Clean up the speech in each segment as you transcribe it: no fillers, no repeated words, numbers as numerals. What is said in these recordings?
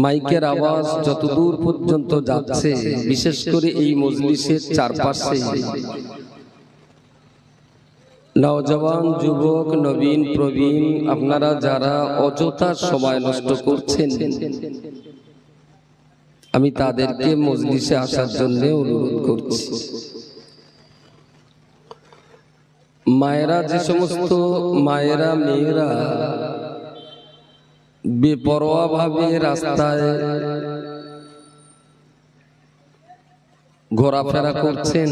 মাইকের আওয়াজ যতদূর পর্যন্ত যাচ্ছে, বিশেষ করে এই মজলিসের চারপাশে নওজওয়ান, যুবক, নবীন, প্রবীণ, আপনারা যারা অযথা সময় নষ্ট করছেন, আমি তাদেরকে মজলিসে আসার জন্য অনুরোধ করছি। মায়েরা, যে সমস্ত মায়েরা, মেয়েরা বেপরোয়া ভাবে রাস্তায় ঘোরাফেরা করছেন,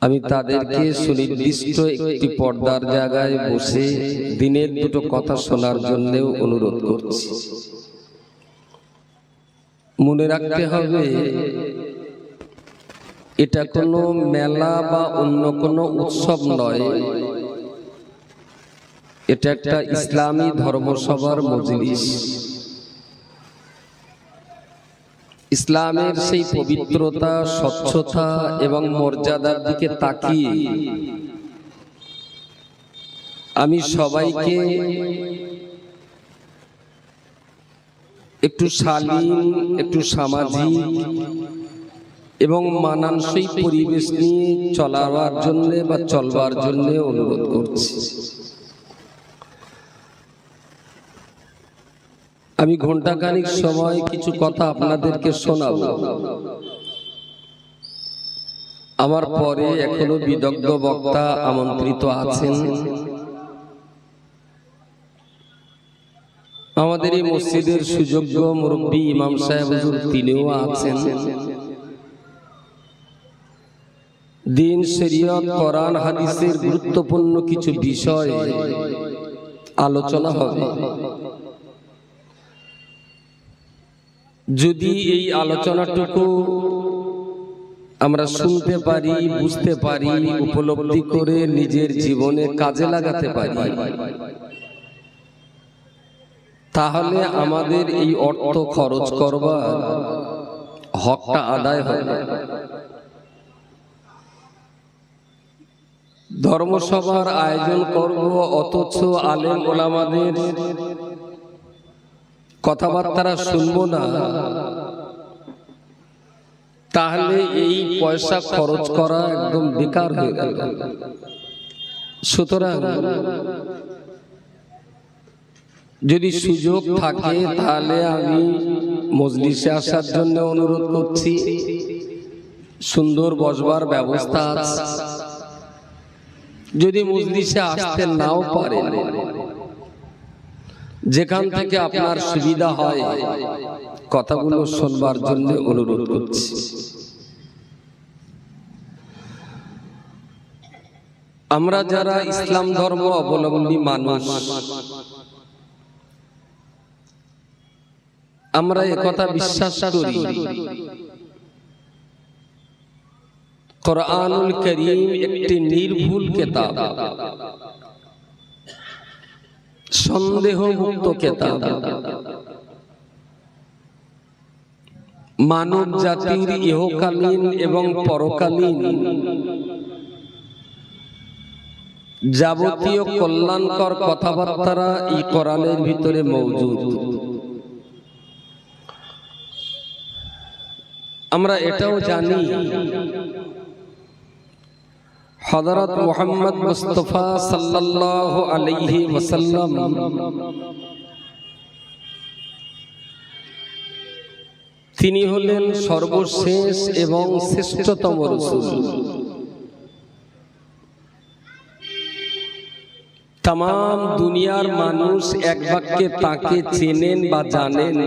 আমি তাদেরকে সুনির্দিষ্ট একটি পর্দার জায়গায় বসে দিনের দুটো কথা শোনার জন্য অনুরোধ করছি। মনে রাখতে হবে, এটা কোনো মেলা বা অন্য কোনো উৎসব নয়, এটা একটা ইসলামী ধর্মসভার মজলিস। ইসলামের সেই পবিত্রতা, স্বচ্ছতা এবং মর্যাদার দিকে তাকিয়ে আমি সবাইকে একটু শালীন, একটু সামাজিক এবং মানানসই পরিবেশ নিয়ে চলার জন্য বা চলবার জন্য অনুরোধ করছি। আমি ঘন্টাখানিক সময় কিছু কথা আপনাদেরকে শোনাবো। আমার পরে এখনো বিদগ্ধ বক্তা আমন্ত্রিত আছেন। আমাদের এই মসজিদের সুযোগ্য মুরব্বী ইমাম সাহেব হুজুর তিনিও আছেন। দিন, শরীয়ত, কোরআন, হাদিসের গুরুত্বপূর্ণ কিছু বিষয় আলোচনা হবে। যদি এই আলোচনাটুকু আমরা শুনতে পারি, বুঝতে পারি, উপলব্ধি করে নিজের জীবনে কাজে লাগাতে পারি, তাহলে আমাদের এই অর্থ খরচ করবার হকটা আদায় হবে। ধর্মসভার আয়োজন করব, অথচ আলেম ওলামাদের কথাবার্তা শুনবো না, তাহলে এই পয়সা খরচ করা একদম বেকার হয়ে গেল। সুতরাং যদি সুযোগ থাকে তাহলে আমি মজলিসে আসার জন্য অনুরোধ করছি। সুন্দর বসবার ব্যবস্থা আছে। যদি মজলিসে আসতে নাও পারেন, যেখান থেকে আপনার সুবিধা হয় কথাগুলো শুনবার জন্য অনুরোধ করছি। আমরা যারা ইসলাম ধর্ম অবলম্বী মানুষ, আমরা একথা বিশ্বাস করি, কোরআনুল কারীম একটি নির্ভুল কিতাব, সন্দেহমুক্ত কিতাব। মানব জাতির ইহকালীন এবং পরকালীন যাবতীয় কল্যাণকর কথাবার্তা এই কোরআনের ভিতরে মওজুদ। আমরা এটাও জানি, হযরত মুহাম্মদ মুস্তাফা সাল্লাল্লাহু আলাইহি ওয়াসাল্লাম তিনি হলেন সর্বশেষ এবং শ্রেষ্ঠতম রাসূল। তাম দুনিয়ার মানুষ এক বাক্যে তাকে চেনেন বা জানেন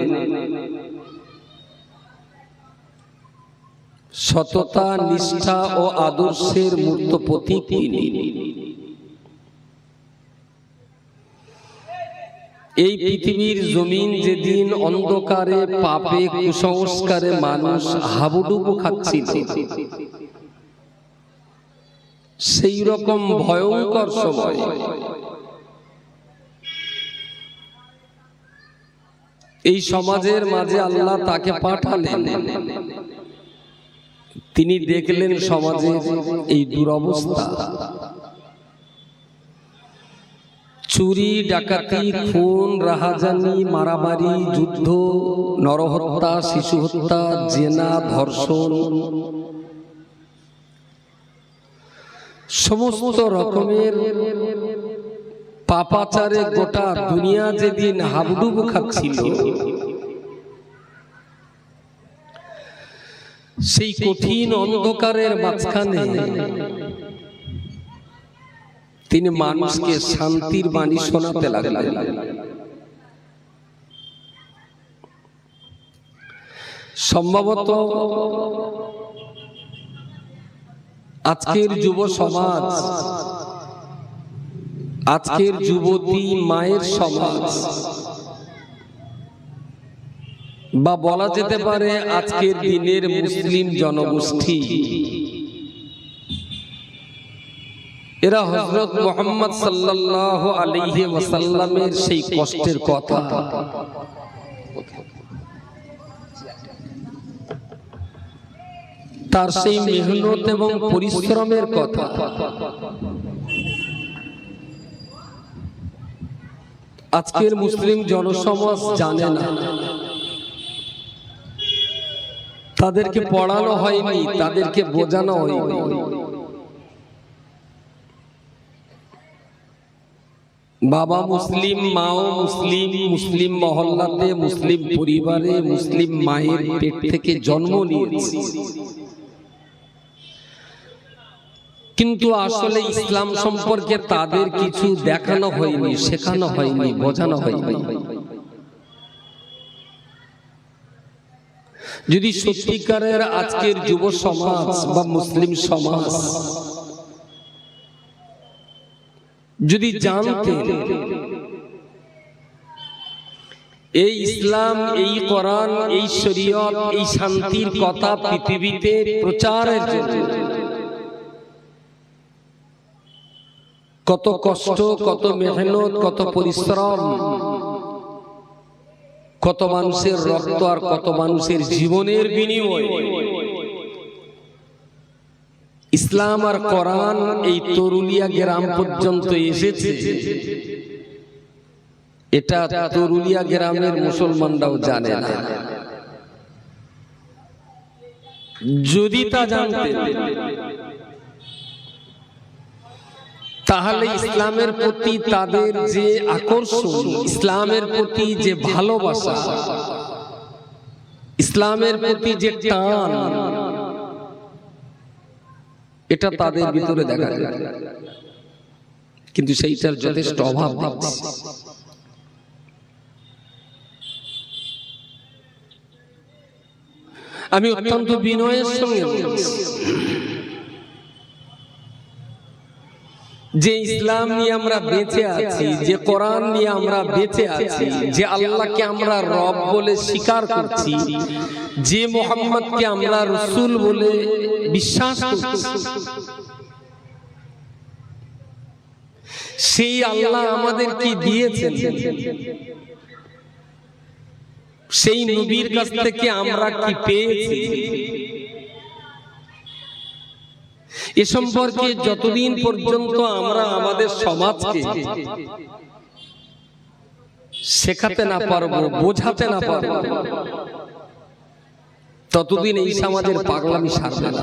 সততা, নিষ্ঠা ও আদর্শের মূর্ত প্রতীক তিনি। এই পৃথিবীর জমিন যেদিন অন্ধকারে, পাপে, কুসংস্কারে মানুষ হাবুডুবু খাচ্ছিল, সেই রকম ভয়ঙ্কর সময় এই সমাজের মাঝে আল্লাহ তাকে পাঠালেন। তিনি দেখলেন সমাজের এই দুরবস্থা, চুরি, ডাকাতি, খুন, রাহাজানি, মারামারি, যুদ্ধ, নরহত্যা, শিশু হত্যা, জেনা, ধর্ষণ, সমস্ত রকমের পাপাচারে গোটা দুনিয়া যেদিন হাবুডুবু খাচ্ছিল, সেই কঠিন অন্ধকারের মাঝখানে তিনি মানুষকে শান্তির বাণী শোনাতে লাগলেন। সম্ভবত আজকের যুব সমাজ, আজকের যুবতী মায়ের সমাজ, বা বলা যেতে পারে আজকের দিনের মুসলিম জনগোষ্ঠী, এরা হযরত মুহাম্মদ সাল্লাল্লাহু আলাইহি ওয়াসাল্লামের সেই কষ্টের কথা, তার সেই মেহনত এবং পরিশ্রমের কথা আজকের মুসলিম জনসমাজ জানে না। তাদেরকে পড়ানো হয়নি, তাদেরকে বোঝানো হয়নি। বাবা মুসলিম, মাও মুসলিম, মুসলিম মহল্লাতে, মুসলিম পরিবারে, মুসলিম মায়ের পেট থেকে জন্ম নিয়েছে, কিন্তু আসলে ইসলাম সম্পর্কে তাদের কিছু দেখানো হয়নি, শেখানো হয়নি, বোঝানো হয়নি। যদি সত্যিকারের আজকের যুব সমাজ বা মুসলিম সমাজ যদি জানতেন এই ইসলাম, এই কোরআন, এই শরীয়ত, এই শান্তির কথা পৃথিবীতে প্রচারের জন্য কত কষ্ট, কত মেহনত, কত পরিশ্রম, কত মানুষের রক্ত আর কত মানুষের জীবনের বিনিময় ইসলাম আর কোরআন এই তরুলিয়া গ্রাম পর্যন্ত এসেছে, এটা তরুলিয়া গ্রামের মুসলমানরাও জানে না। যদি তা জানতেন তাহলে ইসলামের প্রতি তাদের যে আকর্ষণ, ইসলামের প্রতি যে ভালোবাসা, ইসলামের প্রতি যে টান, এটা তাদের ভিতরে দেখা যায়, কিন্তু সেইটার যথেষ্ট অভাব দেখছি। আমি অত্যন্ত বিনয়ের সঙ্গে বলছি যে ইসলাম নিয়ে আমরা বেঁচে আছি, যে কোরআন নিয়ে আমরা বেঁচে আছি, যে আল্লাহকে আমরা রব বলে স্বীকার করছি, যে মুহাম্মদকে আমরা রাসূল বলে বিশ্বাস করছি, সেই আল্লাহ আমাদের কি দিয়েছেন, সেই নবীর কাছ থেকে আমরা কি পেয়েছি, এ সম্পর্কে যতদিন পর্যন্ত আমরা আমাদের সমাজকে শেখাতে না পারবো, বোঝাতে না পারবো, ততদিন এই সমাজের পাগলামি সারবে না।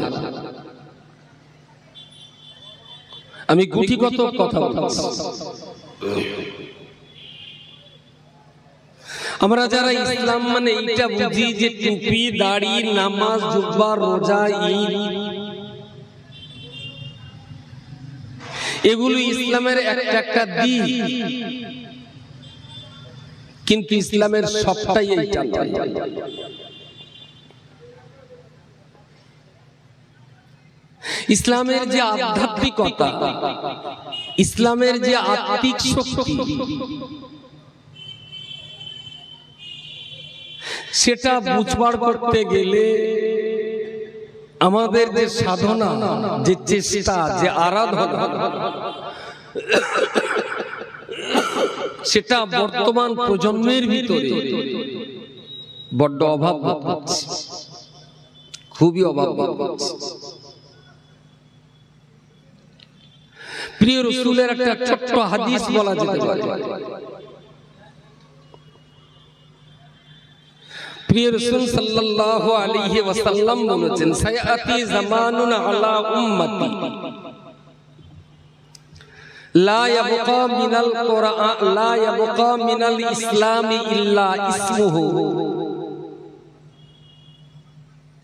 আমি গুটিগত কথা বলছি। আমরা যারা ইসলাম মানে এইটা বুঝি যে টুপি, দাড়ি, নামাজ, জুব্বা, রোজা, ঈদ, এগুলো ইসলামের একটা একটা দিক, কিন্তু ইসলামের সবটাই এইটা নয়। ইসলামের যে আধ্যাত্মিকতা, ইসলামের যে আত্মিক শক্তি, সেটা বুঝবার করতে গেলে আমাদের যে সাধনা, যে চেষ্টা, যে আরাধনা, সেটা বর্তমান প্রজন্মের ভিতরে বড্ড অভাব হচ্ছে, খুবই অভাব হচ্ছে। প্রিয় রাসূলের একটা ছোট্ট হাদিস বলা যেতে পারে। প্রিয় রাসূল সাল্লাল্লাহু আলাইহি ওয়াসাল্লাম বলেছেন, সায়াতি জামানুন আলা উম্মতি লা ইয়াবকা মিনাল কুরআন লা ইয়াবকা মিনাল ইসলামি ইল্লা ইসমুহু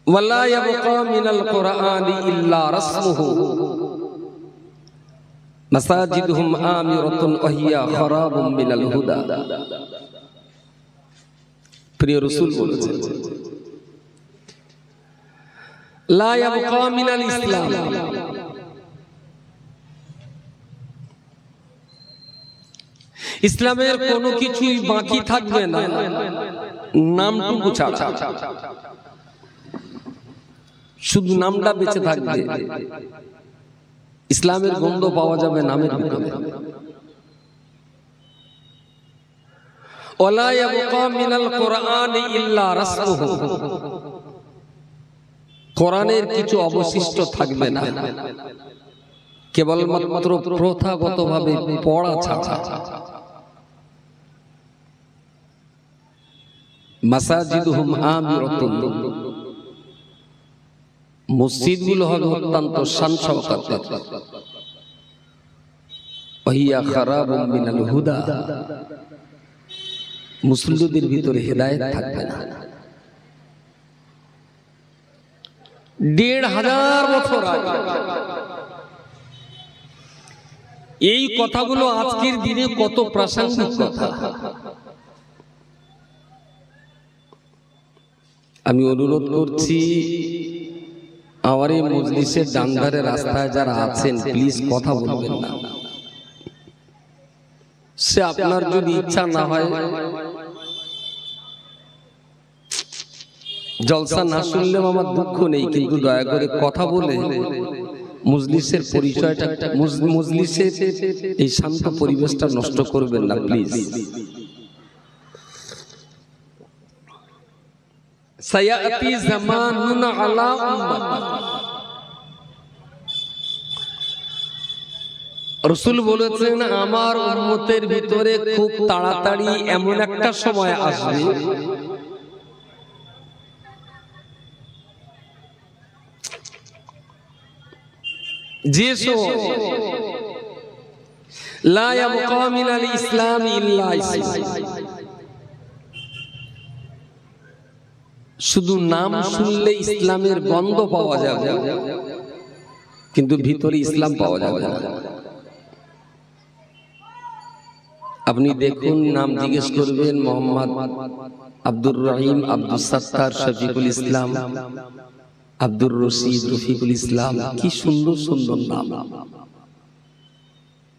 ওয়া লা ইয়াবকা মিনাল কুরআনি ইল্লা রাসমুহু মাসাজিদুহুম আমিরাতুন ওয়া হিয়া খারাবুম মিনাল হুদা। প্রিয় রাসূল বলেছেন, লা ইয়াবকা মিনাল ইসলাম, ইসলামের কোনো কিছুই বাকি থাকবে না নামটুকু ছাড়া। শুধু নামটা বেঁচে থাকবে, ইসলামের গন্ধ পাওয়া যাবে নামের ভিতরে। ওয়ালা ইয়াবকা মিনাল কুরআনি ইল্লা রাসমুহু, কোরআনের কিছু অবশিষ্ট থাকবে না, কেবলমাত্র প্রথাগতভাবে পড়া ছাড়া। মাসাজিদুহুম আমিরাতুন, মসজিদগুলো হবে অত্যন্ত শান শওকতের। ওয়া হিয়া খারাবুম মিনাল হুদা, মুসল্লিদের ভিতরে হেদায়েত থাকবে না। ১৫০০ বছর আগে এই কথাগুলো আজকের দিনে কত প্রাসঙ্গিক কথা। আমি অনুরোধ করছি, আমার এই মজলিসের ডান ধারে রাস্তায় যারা আছেন, প্লিজ কথা বলবেন না। সে আপনার যদি ইচ্ছা না হয়, জলসা না শুনলেও আমার দুঃখ নেই, কিন্তু দয়া করে কথা বলে মজলিসের পরিচয়টা, মজলিসের এই শান্ত পরিবেশটা নষ্ট করবেন না প্লিজ। সায়াতি জামানুন আলা উম্মতি, রাসূল বলেছেন আমার উম্মতের ভিতরে খুব তাড়াতাড়ি এমন একটা সময় আসবে যে লা ইয়াবকা মিনাল ইসলাম ইল্লা ইসমুহু, শুধু নাম শুনলে ইসলামের গন্ধ পাওয়া যাবে, কিন্তু ভিতরে ইসলাম পাওয়া যাবে না। আপনি দেখুন, নাম জিজ্ঞেস করবেন মোহাম্মদ আব্দুর রহিম, আব্দুল সাত্তার, শফিকুল ইসলাম, আব্দুর রশিদ, রফিকুল ইসলাম, কি সুন্দর সুন্দর নাম,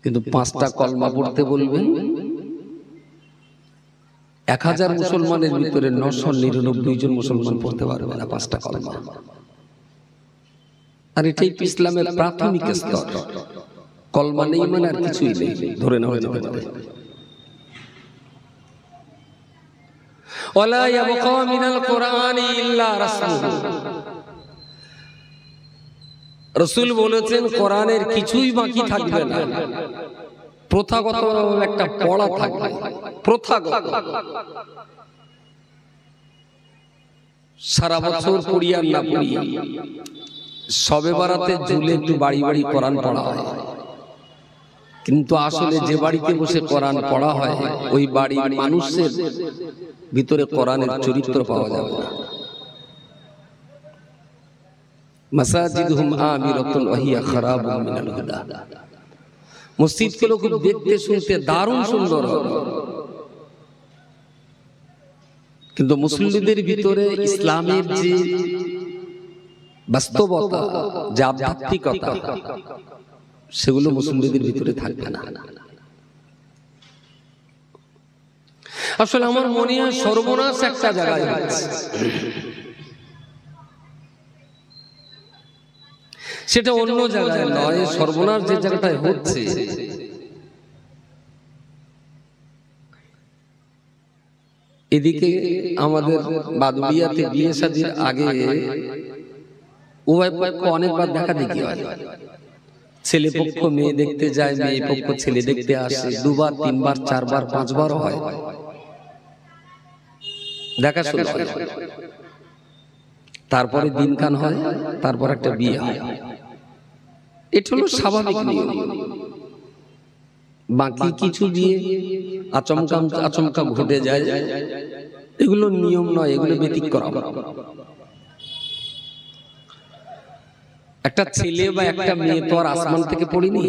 কিন্তু 5টা কলমা পড়তে বলবেন, 1000 মুসলমানের ভিতরে 999 জন মুসলমান পড়তে পারবে না 5টা কলমা। আর এটাই ইসলামের প্রাথমিক স্তর। কলমা নেই মানে আর কিছুই নেই, ধরে নেওয়া যেতে পারে। ওয়ালা ইয়াবকা মিনাল কুরআনি ইল্লা রাসমুহু, রাসূল বলেছেন কোরআনের কিছুই বাকি থাকবে না, প্রথাগত একটা পড়া থাকবে, প্রথাগত। সারা বছর পড়ি আর না পড়ি, সবে বারাতে ঝুলে একটু বাড়ি বাড়ি কোরআন পড়া হয়, কিন্তু আসলে যে বাড়িতে বসে কোরআন পড়া হয় ওই বাড়ির মানুষের ভিতরে কোরআনের চরিত্র পাওয়া যাবে না। মাসাজিদুহুম আমিরাতুন ওয়া হিয়া খারাবুম মিনাল হুদা, মসজিদগুলো খুব দেখতে শুনতে দারুণ সুন্দর হবে, কিন্তু মুসলিমদের ভিতরে ইসলামের যে বাস্তবতা, যে আধ্যাত্মিকতা, সেগুলো মুসলিমদের ভিতরে থাকবে না। আসলে আমার মনে হয় সর্বনাশ একটা জায়গায় হচ্ছে, সেটা অন্য জায়গায় নয়। সর্বনাশ যে জায়গাটায় হচ্ছে, এদিকে আমাদের বাদুড়িয়াতে বিয়ে শাদীর আগে উভয় পক্ষ অনেকবার দেখা দেখি হয়, ছেলে পক্ষ মেয়ে দেখতে যায়, মেয়ে পক্ষ ছেলে দেখতে আসে, দুবার তিনবার চারবার পাঁচবার হয়, দেখাশোনা হয়, তারপরে দিনকান হয়, তারপর একটা বিয়ে হয়। এটা হলো স্বাভাবিক নিয়ম। বাকি কিছু বিয়ে আচমকা আচমকা ঘটে যায়, এগুলো নিয়ম নয়, এগুলো ব্যতিক্রম। একটা ছেলে বা একটা মেয়ে তো আর আসমান থেকে পড়েনি,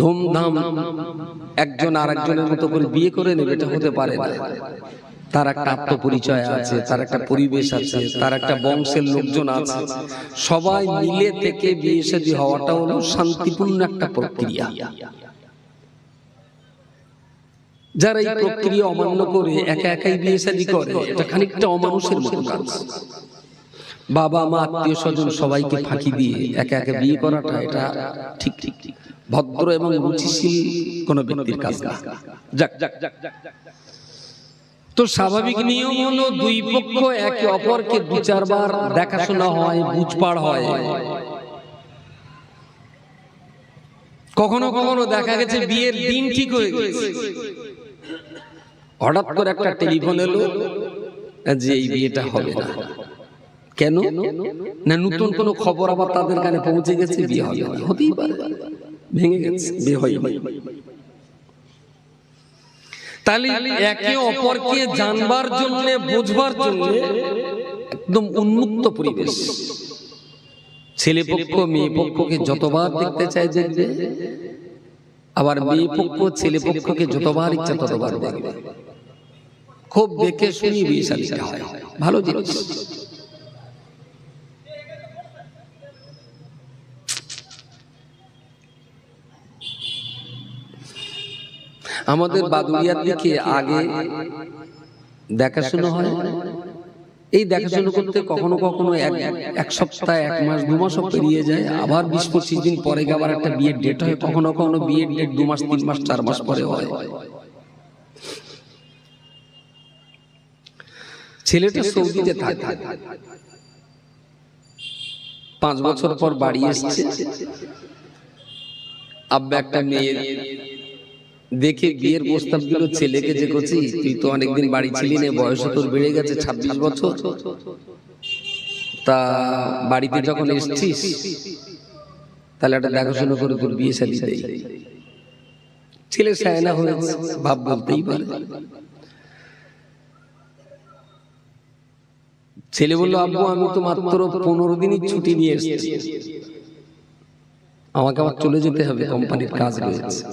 ধুমধাম একজন আর একজনের মতো করে বিয়ে করে নেবে, এটা হতে পারে না। তার একটা আত্মপরিচয় আছে, তার একটা পরিবেশ আছে, তার একটা বংশের লোকজন আছে, সবাই মিলে থেকে বিয়ে শাদী হওয়াটা হলো শান্তিপূর্ণ একটা প্রক্রিয়া। যারা এই প্রক্রিয়া অমান্য করে একা একাই বিয়ে শাদী করে, এটা খানিকটা অমানুষের মতো কাজ। বাবা মা আত্মীয় স্বজন সবাইকে ফাঁকি দিয়ে একা একা বিয়ে করাটা এটা ঠিক ঠিক ভদ্র এবং রুচিশীল কোন ব্যক্তির কাজ না। তো স্বাভাবিক নিয়ম হলো দুই পক্ষ একে অপরকে দু চারবার দেখাশোনা হয়, বুঝপাড় হয়। কখনো কখনো দেখা গেছে বিয়ের দিন ঠিক হয়ে গেছে, হঠাৎ করে একটা টেলিফোন এলো যে এই বিয়েটা হবে না। কেন না, নতুন কোন খবর আবার তাদের কানে পৌঁছে গেছে, বিয়ে হবে না। হতেই পারে, ভেঙে গেছে, বিয়ে হয়নি। তাহলে একে অপরকে জানবার জন্য, বুঝবার জন্য একদম উন্মুক্ত পরিবেশ। ছেলে পক্ষ মেয়ে পক্ষকে যতবার দেখতে চায় দেখবে, আবার মেয়ে পক্ষ ছেলে পক্ষকে যতবার ইচ্ছা ততবার দেখবে। খুব দেখে শুনি বিয়ে শাদীটা হয়, ভালো জিনিস। আমাদের বাদুড়িয়ার দিকে আগে দেখাশোনা হয়, এই দেখাশোনা করতে কখনো কখনো এক সপ্তাহ, এক মাস, 2 মাসও পেরিয়ে যায়। আবার 20-25 দিন পরে আবার একটা বিয়ের ডেট হয়। কখনো কখনো বিয়ের ডেট 2 মাস, 3 মাস, 4 মাস পরে হয়। ছেলেটা সৌদিতে থাকে, 5 বছর পর বাড়ি এসছে। আব্বা একটা মেয়ে দেখে বিয়ের প্রস্তাব দিল ছেলেকে, যে করছি তুই তো অনেকদিন বাড়ি ছিলি না, বয়স তোর বেড়ে গেছে 26 বছর, তা বাড়িতে যখন এসছিস তাহলে একটা দেখাশোনা করে তোর বিয়ে শাদী দেই। ছেলে সায়না হয়েছে, ভাব বলতেই পারে। ছেলে বলল, আব্বু আমি তো মাত্র 15 দিনই ছুটি নিয়ে এসেছি, আমাকে আবার চলে যেতে হবে, কোম্পানির কাজ রয়েছে।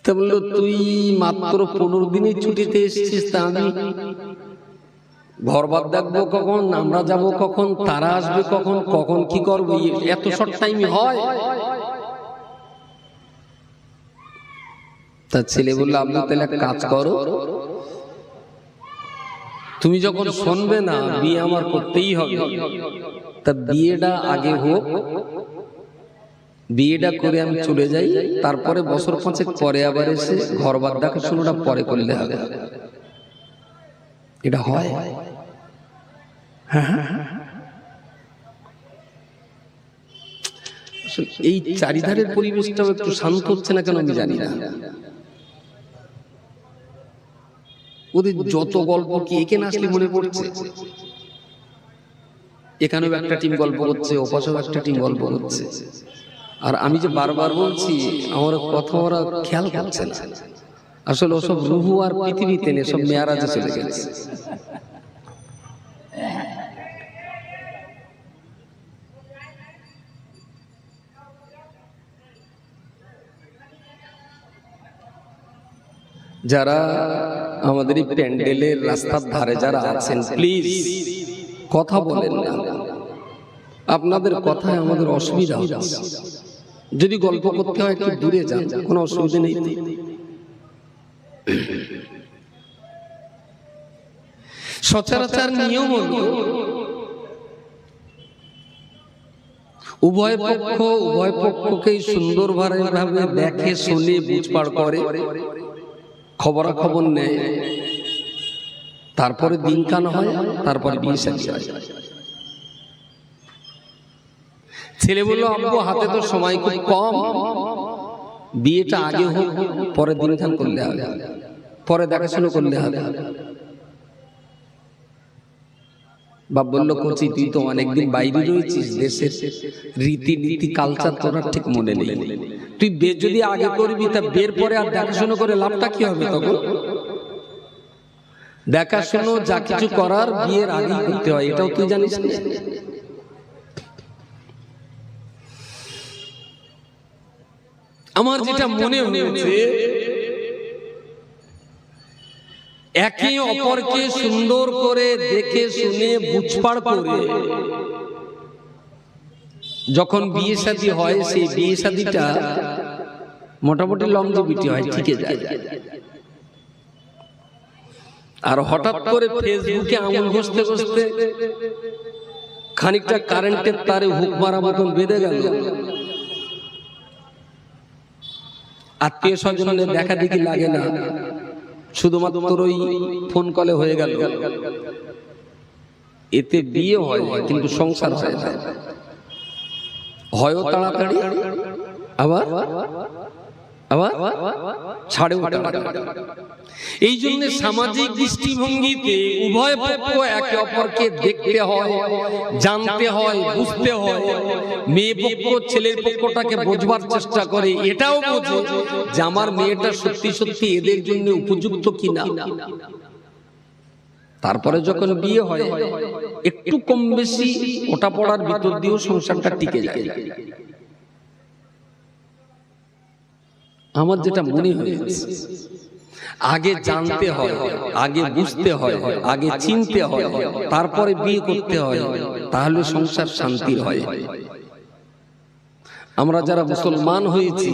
তা বললো, তুই মাত্র 15 দিনই ছুটিতে এসেছিস, তা আমি ঘর বাদ দেখবো কখন, আমরা যাব কখন, তারা আসবে কখন, কখন কি করবো, এত শর্ট টাইম হয়? তা ছেলে বললো, আব্বু তাহলে একটা কাজ করো, তুমি যখন শুনবে না বিয়ে আমার করতেই হবে, তা বিয়েটা আগে হোক, বিয়েটা করে আমি চলে যাই, তারপরে বছর 5 পরে আবার এসে ঘর বাদ দেখাশোনাটা পরে করলে হবে। এটা হয়? এই চারিধারের পরিবেশটাও একটু শান্ত হচ্ছে না কেন আমি জানি না। ওদের যত গল্প কি এখানে আসলে মনে পড়ছে, এখানেও একটা টিম গল্প করছে, ওপাশেও একটা টিম গল্প করছে, আর আমি যে বারবার বলছি আমার কথা ওরা খেয়াল করছে না। আসলে ওসব রুহু আর পৃথিবীতে নেই, সব মেয়ারাজে চলে গেছে। যারা আমাদের এই প্যান্ডেলের রাস্তার ধারে যারা আছেন, প্লিজ কথা বলেন না, আপনাদের কথায় আমাদের অসুবিধা হচ্ছে। যদি গল্প করতে হয় একটু দূরে যান, কোনো অসুবিধা নেই। সচরাচর নিয়ম হলো উভয় পক্ষকেই সুন্দরভাবে দেখে শুনে বুঝপাড় করে, খবরাখবর নেয়, তারপরে দিনকান হয়, তারপরে বিয়ে শাদী হয়। ছেলে বলল, আব্বু হাতে তো সময় খুব কম, বিয়েটা আগে হোক, পরে দিনখান করলে হবে, পরে দেখাশোনা করলে হবে। বাপ বলল, কচি তুই তো অনেকদিন বাইরে রয়েছিস, দেশের রীতিনীতি কালচার তোর ঠিক মনে নেই, তুই বিয়ে যদি আগে করবি তা বিয়ের পরে আর দেখাশোনা করে লাভটা কি হবে? তখন দেখাশোনা যা কিছু করার বিয়ের আগেই করতে হয়, এটাও তুই জানিস না? আমার যেটা মনে হয়েছে, একে অপরকে সুন্দর করে দেখে শুনে বুঝপাড় করে যখন বিয়ে শাদী হয়, সেই বিয়ে শাদীটা মোটামুটি লংজিভিটি হয়, ঠিকে যায়। আর হঠাৎ করে ফেসবুকে আঙুল ঘষতে ঘষতে খানিকটা কারেন্টের তারে হুক মারা মতন বেঁধে গেল, আত্মীয় স্বজনের দেখা দেখি লাগে না, শুধুমাত্র ওই ফোন কলে হয়ে গেল। এতে বিয়ে হয় কিন্তু সংসার হয় না, হয়ও তাড়াতাড়ি, আবার ছাড়েও তাড়াতাড়ি। এই জন্য সামাজিক দৃষ্টিভঙ্গিতে উভয় পক্ষ একে অপরকে দেখতে হয়, জানতে হয়, বুঝতে হয়। মেয়ে পক্ষ ছেলের পক্ষটাকে বোঝবার চেষ্টা করে, এটাও বোঝে যে আমার মেয়েটা সত্যি সত্যি এদের জন্য উপযুক্ত কিনা। তারপরে যখন বিয়ে হয়, একটু কম বেশি ওটা পড়ার ভিতর দিয়েও সংসারটা টিকে যায়। আমার যেটা মনে হয়েছে, আগে জানতে হয়, আগে বুঝতে হয়, আগে চিনতে হয়, তারপরে বিয়ে করতে হয়, তাহলে সংসার শান্তির হয়। আমরা যারা মুসলমান হয়েছি,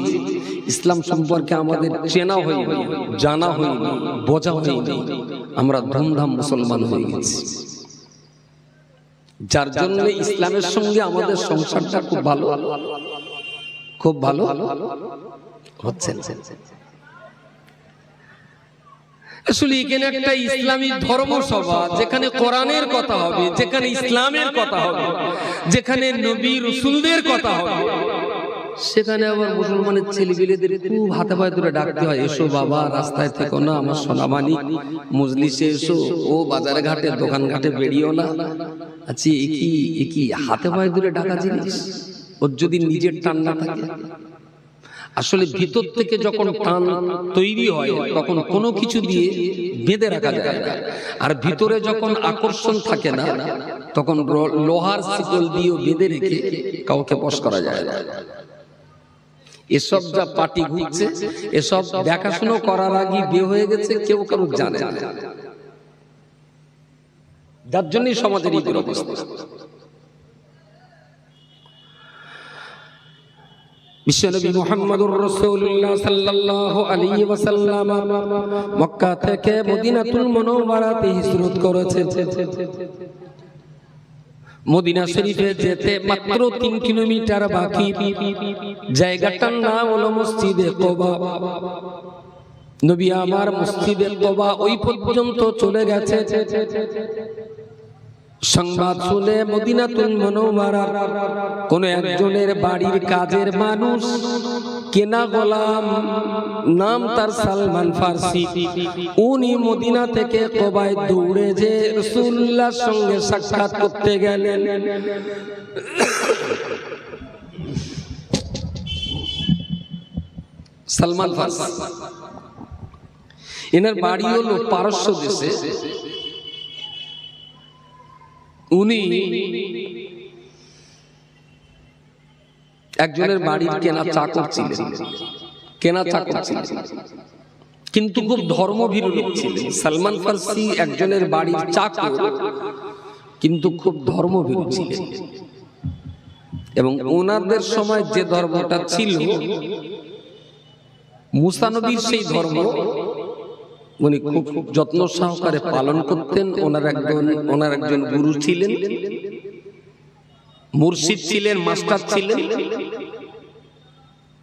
ইসলাম সম্পর্কে আমাদের চেনা হয়নি, জানা হয়নি, বোঝা হয়নি, আমরা ধুমধাম মুসলমান হয়ে গেছি, যার জন্য ইসলামের সঙ্গে আমাদের সংসারটা খুব ভালো, খুব ভালো হচ্ছে। আসলে এখানে একটা ইসলামী ধর্মসভা, যেখানে কোরআনের কথা হবে, যেখানে ইসলামের কথা হবে, যেখানে নবী রাসূলদের কথা হবে, সেখানে আবার মুসলমানের ছেলেপিলেদের খুব হাতে পায়ে ধরে ডাকতে হয়, এসো বাবা, রাস্তায় থেকো না, আমার সোনামানি, মজলিসে এসো, ও বাজারে ঘাটে দোকান ঘাটে বেরিয়েও না। আচ্ছা, একই হাতে পায়ে ধরে ডাকা জিনিস, ওর যদি নিজের টান না থাকে। আসলে ভিতর থেকে যখন টান তৈরি হয়, তখন কোনো কিছু দিয়ে বেঁধে রাখা যায় না। আর ভিতরে যখন আকর্ষণ থাকে না, তখন লোহার শিকল দিয়েও বেঁধে রেখে কাউকে বশ করা যায় না। এসব যা পার্টি ঘুরছে, এসব দেখাশুনো করার আগে বিয়ে হয়ে গেছে, কেউ কারো জানে না, যার জন্যই সমাজের এই দুরবস্থা। বিশ্বনবী মুহাম্মদুর রাসূলুল্লাহ সাল্লাল্লাহু আলাইহি ওয়াসাল্লাম মক্কা থেকে মদিনাতুল মুনাওয়ারাতে হিজরত করেছেন। মদিনা শরীফে যেতে মাত্র 3 কিলোমিটার বাকি, জায়গাটার নাম হলো মসজিদে কুবা। নবী আমার মসজিদে কুবা ওই পর্যন্ত চলে গেছে। সংবাদ শুনে মদিনাতুল মুনাওয়ারা কোন একজনের বাড়ির কাজের মানুষ, কেনা গোলাম, নাম তার সালমান ফার্সি, উনি মদিনা থেকে কুবায় দৌড়ে যে রাসূলুল্লাহর সঙ্গে সাক্ষাৎ করতে গেলেন। সালমান ফার্সি, এনার বাড়ি হলো পারস্য দেশে। উনি একজনের বাড়ির কেনা চাকর ছিলেন, কিন্তু খুব ধর্মভীরু লোক ছিলেন। সালমান ফার্সি একজনের বাড়ির চাকর, কিন্তু খুব ধর্মভীরু ছিলেন। এবং ওনাদের সময় যে ধর্মটা ছিল, মুসা নবীর সেই ধর্ম উনি খুব যত্ন সহকারে পালন করতেন। ওনার একজন গুরু ছিলেন, মুর্শিদ ছিলেন, মাস্টার ছিলেন।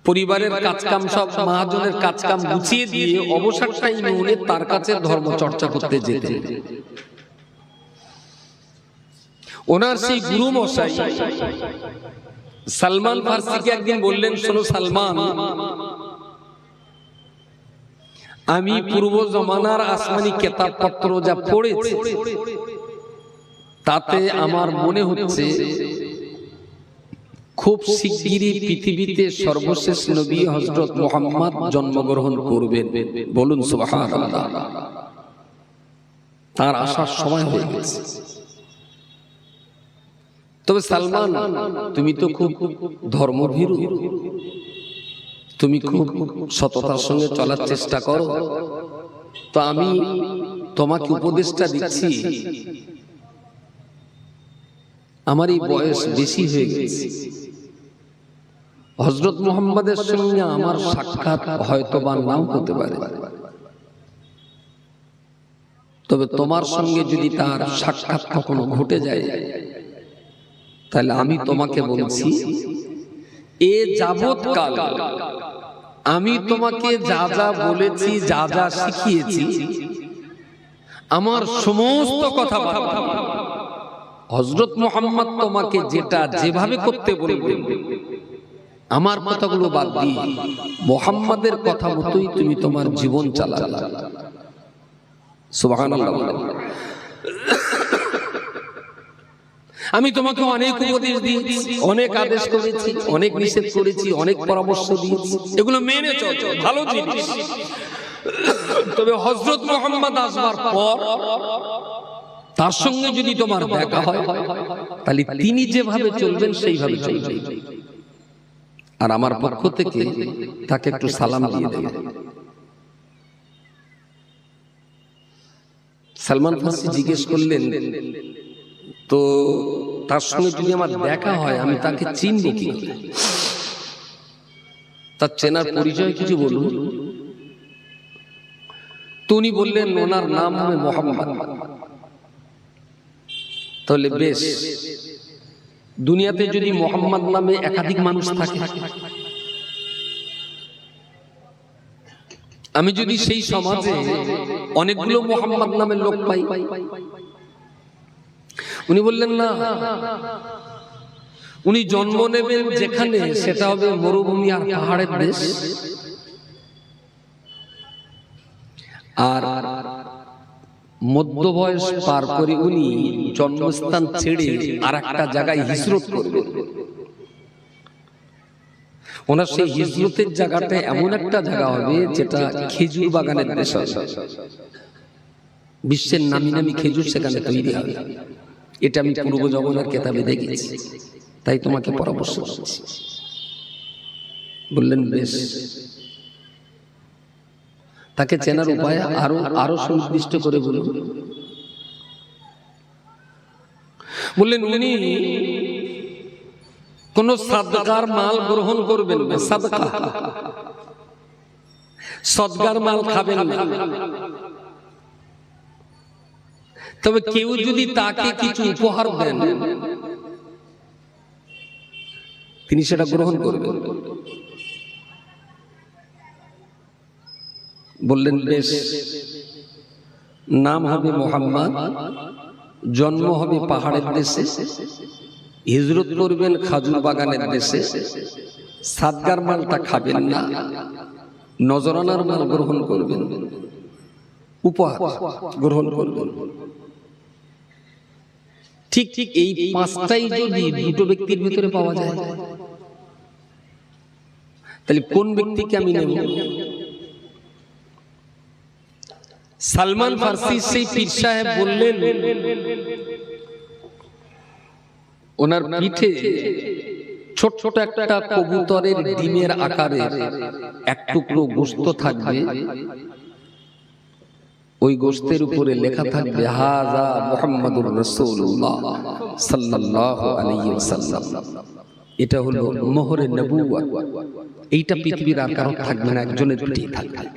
পরিবারের কাজকাম, সব মহাজনের কাজকাম গুছিয়ে দিয়ে অবসর টাইমে উনি তার কাছে ধর্ম চর্চা করতে যেতেন। ওনার সেই গুরু মশাই সালমান ফার্সিকে একদিন বললেন, শোনো সালমান, আমি পূর্ব জমানার আসমানি কিতাবপত্র যা পড়েছি তাতে আমার মনে হচ্ছে খুব শিগগিরই পৃথিবীতে সর্বশেষ নবী হযরত মুহাম্মদ জন্মগ্রহণ করবেন। বলুন সুবহানাল্লাহ। তার আসার সময় হয়ে গেছে। তবে সালমান, তুমি তো খুব ধর্মভীরু, তুমি খুব সততার সঙ্গে চলার চেষ্টা করো, তো আমি তোমাকে উপদেশটা দিচ্ছি, আমার এই বয়স বেশি হয়ে গেছে, হযরত মুহাম্মাদের সঙ্গে আমার সাক্ষাৎ হয়তো বা নাও হতে পারে, তবে তোমার সঙ্গে যদি তার সাক্ষাৎ কখনো ঘটে যায়, তাহলে আমি তোমাকে বলছি, এ যাবৎকাল আমি তোমাকে যা যা বলেছি, যা যা শিখিয়েছি, আমার সমস্ত কথাবার্তা হযরত মুহাম্মদ তোমাকে যেটা যেভাবে করতে বলবেন, আমার কথাগুলো বাদ দিয়ে মুহাম্মাদের কথা মতোই তুমি তোমার জীবন চালাবে। সুবহানাল্লাহ। আমি তোমাকে অনেক উপদেশ দিয়েছি, অনেক আদেশ করেছি, অনেক নিষেধ করেছি, অনেক পরামর্শ দিয়েছি, এগুলো মেনে চলো, ভালো জিনিস। তবে হযরত মুহাম্মদ আসবার পর তার সঙ্গে যদি তোমার দেখা হয়, তাহলে তিনি যেভাবে চলবেন সেইভাবে চলবে, আর আমার পক্ষ থেকে তাকে একটু সালাম দিয়ে দেবে। সালমান ফার্সি জিজ্ঞেস করলেন, তো তার সঙ্গে যদি আমার দেখা হয়, আমি তাকে চিনব কি করে? তার চেনার পরিচয় কিছু বলুন। তো উনি বললেন, ওনার নাম হবে মুহাম্মদ। তাহলে বেশ, দুনিয়াতে যদি মুহাম্মদ নামে একাধিক মানুষ থাকে, আমি যদি সেই সমাজে অনেকগুলো মুহাম্মদ নামের লোক পাই, উনি বললেন না, উনি জন্ম নেবেন যেখানে, সেটা হবে মরুভূমি আর পাহাড়ের দেশ, আর মধ্য বয়স পার করে উনি জন্মস্থান ছেড়ে আর একটা জায়গায় হিজরত করবেন। ওনার সেই হিজরতের জায়গাটা এমন একটা জায়গা হবে যেটা খেজুর বাগানের দেশ হবে, বিশ্বের নামি নামি খেজুর সেখানে তৈরি হবে। এটা আমি পূর্ব জগন্নাথ কেতাবে দেখেছি, তাই তোমাকে পরামর্শ দিচ্ছি। বললেন বেশ। তাকে চেনার উপায় আরো সুনির্দিষ্ট করে বলুন। বললেন, উনি কোন সাদকার মাল গ্রহণ করবেন না, সাদকা সদকার মাল খাবেন না। তবে কেউ যদি তাকে কিছু উপহার দেন, তিনি সেটা গ্রহণ করবেন। বললেন বেশ, নাম হবে মুহাম্মদ, জন্ম হবে পাহাড়ের দেশে, হিজরত করবেন খাজুর বাগানের দেশে, সাদকার মালটা খাবেন না, নজরানার মাল গ্রহণ করবেন, উপহার গ্রহণ করবেন। ঠিক ঠিক এই পাঁচটাই যদি দুটো ব্যক্তির ভিতরে পাওয়া যায়, তাহলে কোন ব্যক্তিকে আমি নেব? সালমান ফার্সি সেই পীর সাহেব বললেন, ওনার পিঠে ছোট ছোট একটা কবুতরের ডিমের আকারের এক টুকরো গোশত থাকবে, ওই গোশতের উপরে লেখা থাকবে হাযা মুহাম্মাদুর রাসূলুল্লাহ সাল্লাল্লাহু আলাইহি ওয়াসাল্লাম। এটা হলো মোহরে নবুয়ত। এইটা পৃথিবীর আর কারো থাকবে না, একজনের পিঠেই থাকবে।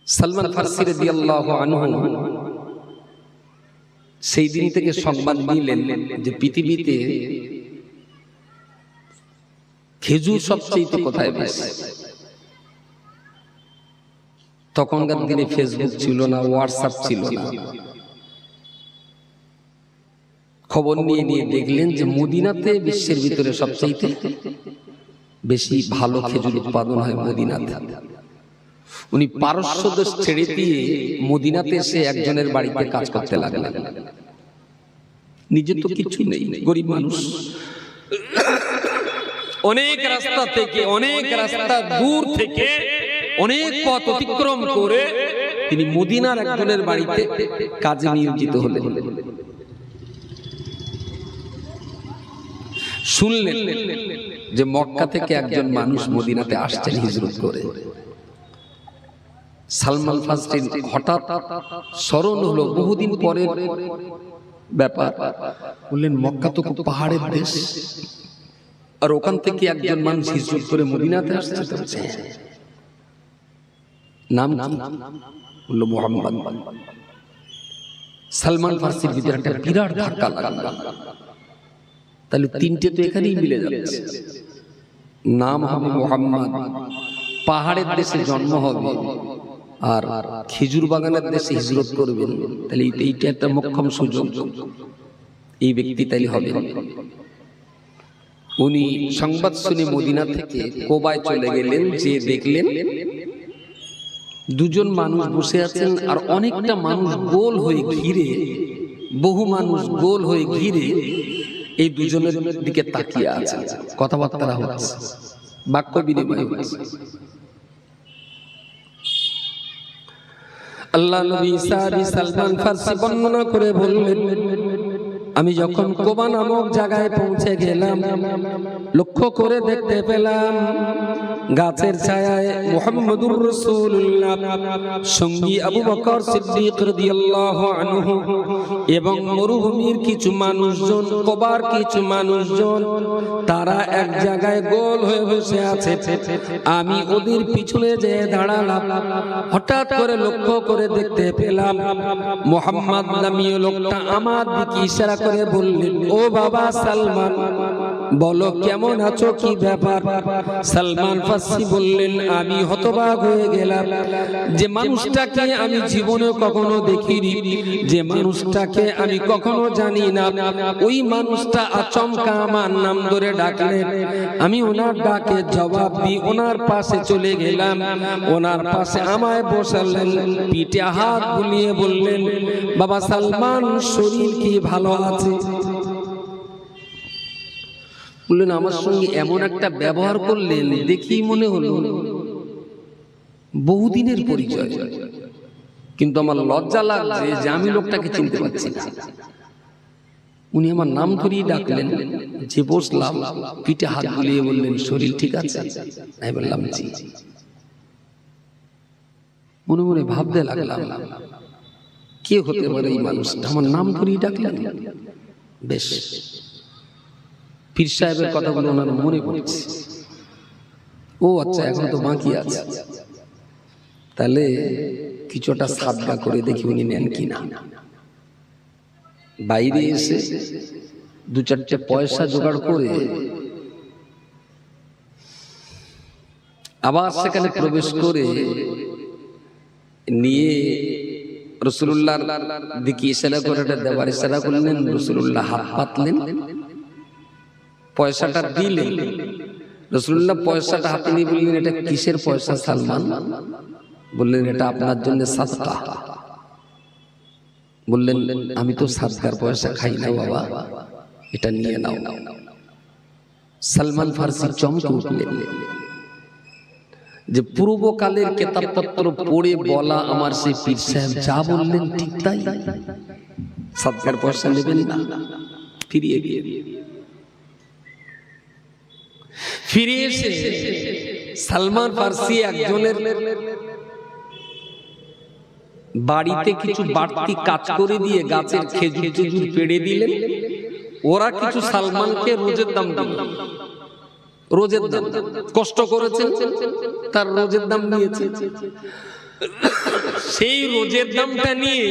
সালমান ফার্সি রাদিয়াল্লাহু আনহু সেই দিন থেকে সংবাদ নিলেন যে পৃথিবীতে খেজুর সবচেয়ে কোথায় বেশি। তখনকার দিনে ফেসবুক ছিল না, হোয়াটসঅ্যাপ ছিল না, খবর নিয়ে দেখলেন যে মদিনাতে বিশ্বের ভিতরে সবচেয়ে বেশি ভালো খেজুর উৎপাদন হয় মদিনাতে। উনি পারস্য দেশ ছেড়ে দিয়ে মদিনাতে এসে একজনের বাড়িতে কাজ করতে লাগলেন। নিজে তো কিছু নেই, গরিব মানুষ, অনেক রাস্তা দূর থেকে অনেক পথ অতিক্রম করে তিনি মদিনার একজনের বাড়িতে কাজে নিয়োজিত হলেন। শুনলেন যে মক্কা থেকে একজন মানুষ মদিনাতে আসছেন হিজরত করে। সালমান ফারসির হঠাৎ স্মরণ হলো বহুদিন পরের ব্যাপার। বললেন মক্কা তো খুব পাহাড়ের দেশ, আর ওখান থেকে একজন মানুষ হিজরত করে মদিনাতে আসছে, নাম কি? বললো মুহাম্মদ। সালমান ফারসির ভিতরে একটা বিরাট ধাক্কা লাগলো। তাহলে তিনটে তো এখানেই মিলে যাচ্ছে, নাম হবে মুহাম্মদ, পাহাড়ের দেশে জন্ম হবে, আর খেজুর বাগানের দেশে হিজরত করবেন। তাহলে এইটা একটা মোক্ষম সুযোগ, এই ব্যক্তি তাইলে হবে। উনি সংবাদ শুনে মদিনা থেকে কোবায় চলে গেলেন, যে দেখলেন দুজন মানুষ বসে আছেন, আর অনেকটা মানুষ গোল হয়ে ঘিরে, বহু মানুষ গোল হয়ে ঘিরে এই দুজনের দিকে তাকিয়ে আছে, কথাবার্তা হচ্ছে, বাক্য বিনিময় হচ্ছে। আল্লাহ নবী সালমান ফারসি বর্ণনা করে বললেন, আমি যখন কোবা নামক জায়গায় পৌঁছে গেলাম, লক্ষ্য করে দেখতে পেলাম গাছের ছায়ায় মুহাম্মদুর রাসূলুল্লাহ সঙ্গী আবু বকর সিদ্দিক রাদিয়াল্লাহু আনহু এবং মরুভূমির কিছু মানুষজন, কোবার কিছু মানুষজন, তারা এক জায়গায় গোল হয়ে বসে আছে। আমি ওদের পিছনে যেয়ে দাঁড়ালাম। হঠাৎ করে লক্ষ্য করে দেখতে পেলাম মুহাম্মদ নামীয় লোকটা আমার দিকে ইশারা করে বললেন, ও বাবা সালমান, বলো কেমন আছো, কি ব্যাপার? সালমান ফারসি বললেন, আমি হতবাক হয়ে গেলাম, যে মানুষটাকে আমি জীবনে কখনো দেখিনি, যে মানুষটাকে আমি কখনো জানি না, ওই মানুষটা আচমকা আমার নাম ধরে ডাকলেন। আমি ওনার ডাকে জবাব দিই, ওনার পাশে চলে গেলাম, ওনার পাশে আমায় বসালেন, পিঠে হাত বুলিয়ে বললেন, বাবা সালমান, শরীর কি ভালো আছে? বললেন, আমার সঙ্গে এমন একটা ব্যবহার করলেন, দেখি মনে হলো বহুদিনের পরিচয়, কিন্তু আমার লজ্জা লাগছে যে আমি লোকটাকে চিনতে পারছি না। উনি আমার নাম ধরিয়ে ডাকলেন, যে বসলাম, পিঠে হাত বুলিয়ে বললেন, শরীর ঠিক আছে? আমি বললাম জি। মনে মনে ভাবতে লাগলাম, কে হতে পারে এই মানুষটা, আমার নাম ধরিয়ে ডাকলেন। বেশ, পীর সাহেবের কথাগুলো ওনার মনে পড়ছে। ও আচ্ছা, এখন তো বাকি আছে, তাহলে কিছুটা সাদগা করে দেখি উনি নেন কিনা। বাইরে এসে দু চারটে পয়সা জোগাড় করে আবার সেখানে প্রবেশ করে নিয়ে রাসূলুল্লাহর দিকে ইশারা করে দেওয়ার ইশারা করলেন। রাসূলুল্লাহ হাত পাতলেন, পয়সাটা দিলেন। রাসূলুল্লাহ পয়সাটা হাতে নিয়ে বললেন, এটা কিসের পয়সা সালমান? বললেন, এটা আপনার জন্য সাদকা। বললেন, আমি তো সাদকার পয়সা খাই না বাবা, এটা নিয়ে নাও। সালমান ফারসি চমকে উঠলেন যে পূর্বকালের কিতাবপত্র পড়ে বলা আমার সেই পীর সাহেব যা বললেন ঠিক তাই, সাদকার পয়সা নেবেন না। ফিরে এসে সালমান ফারসি একজনের বাড়িতে কিছু বাড়তি কাজ করে দিয়ে গাছের খেজুর টেজুর পেড়ে দিলেন। ওরা কিছু সালমানকে রোজের দাম দিল, রোজের দাম, কষ্ট করেছেন, তার রোজের দাম দিয়েছে। সেই রোজের দামটা নিয়ে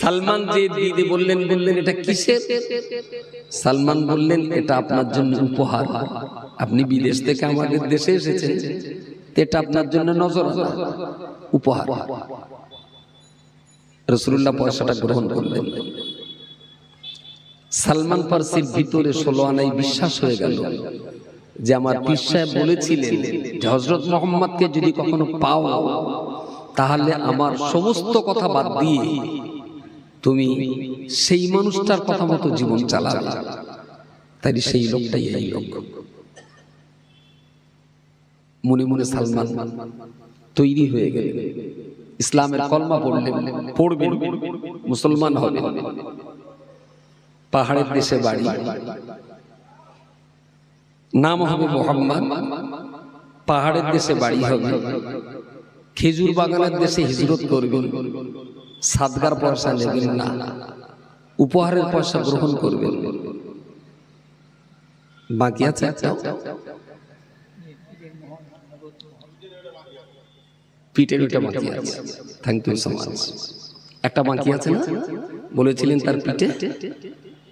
সালমান যে দিদি বললেন, এটা কিসের? সালমান বললেন, এটা আপনার জন্য উপহার, আপনি বিদেশ থেকে আমাদের দেশে এসেছেন, এটা আপনার জন্য নজর উপহার। রাসূলুল্লাহ পয়সাটা গ্রহণ করলেন। সালমান ফার্সির ভিতরে 16 আনায় বিশ্বাস হয়ে গেল যে আমার পীর সাহেব বলেছিলেন যে হযরত মুহাম্মদকে যদি কখনো পাও তাহলে আমার সমস্ত কথা বাদ দিয়ে তুমি সেই মানুষটার কথা মতো জীবন চালাবে। তাই সেই লোকটাই এই লোক। মনে মনে সালমান তৈরি হয়ে গেল, ইসলামের কলমা পড়বেন, মুসলমান হবেন। পাহাড়ের দেশে বাড়ি, নাম হবে মুহাম্মদ, পাহাড়ের দেশে বাড়ি হবে, খেজুর বাগানের দেশে হিজরত করবেন, সাদগার পয়সা নেবেন না, উপহারের পয়সা গ্রহণ করবেন। বাকি আছে একটা পিঠের ওটা বাকি আছে। Thank you so much. একটা বাকি আছে না, বলেছিলেন তার পিঠে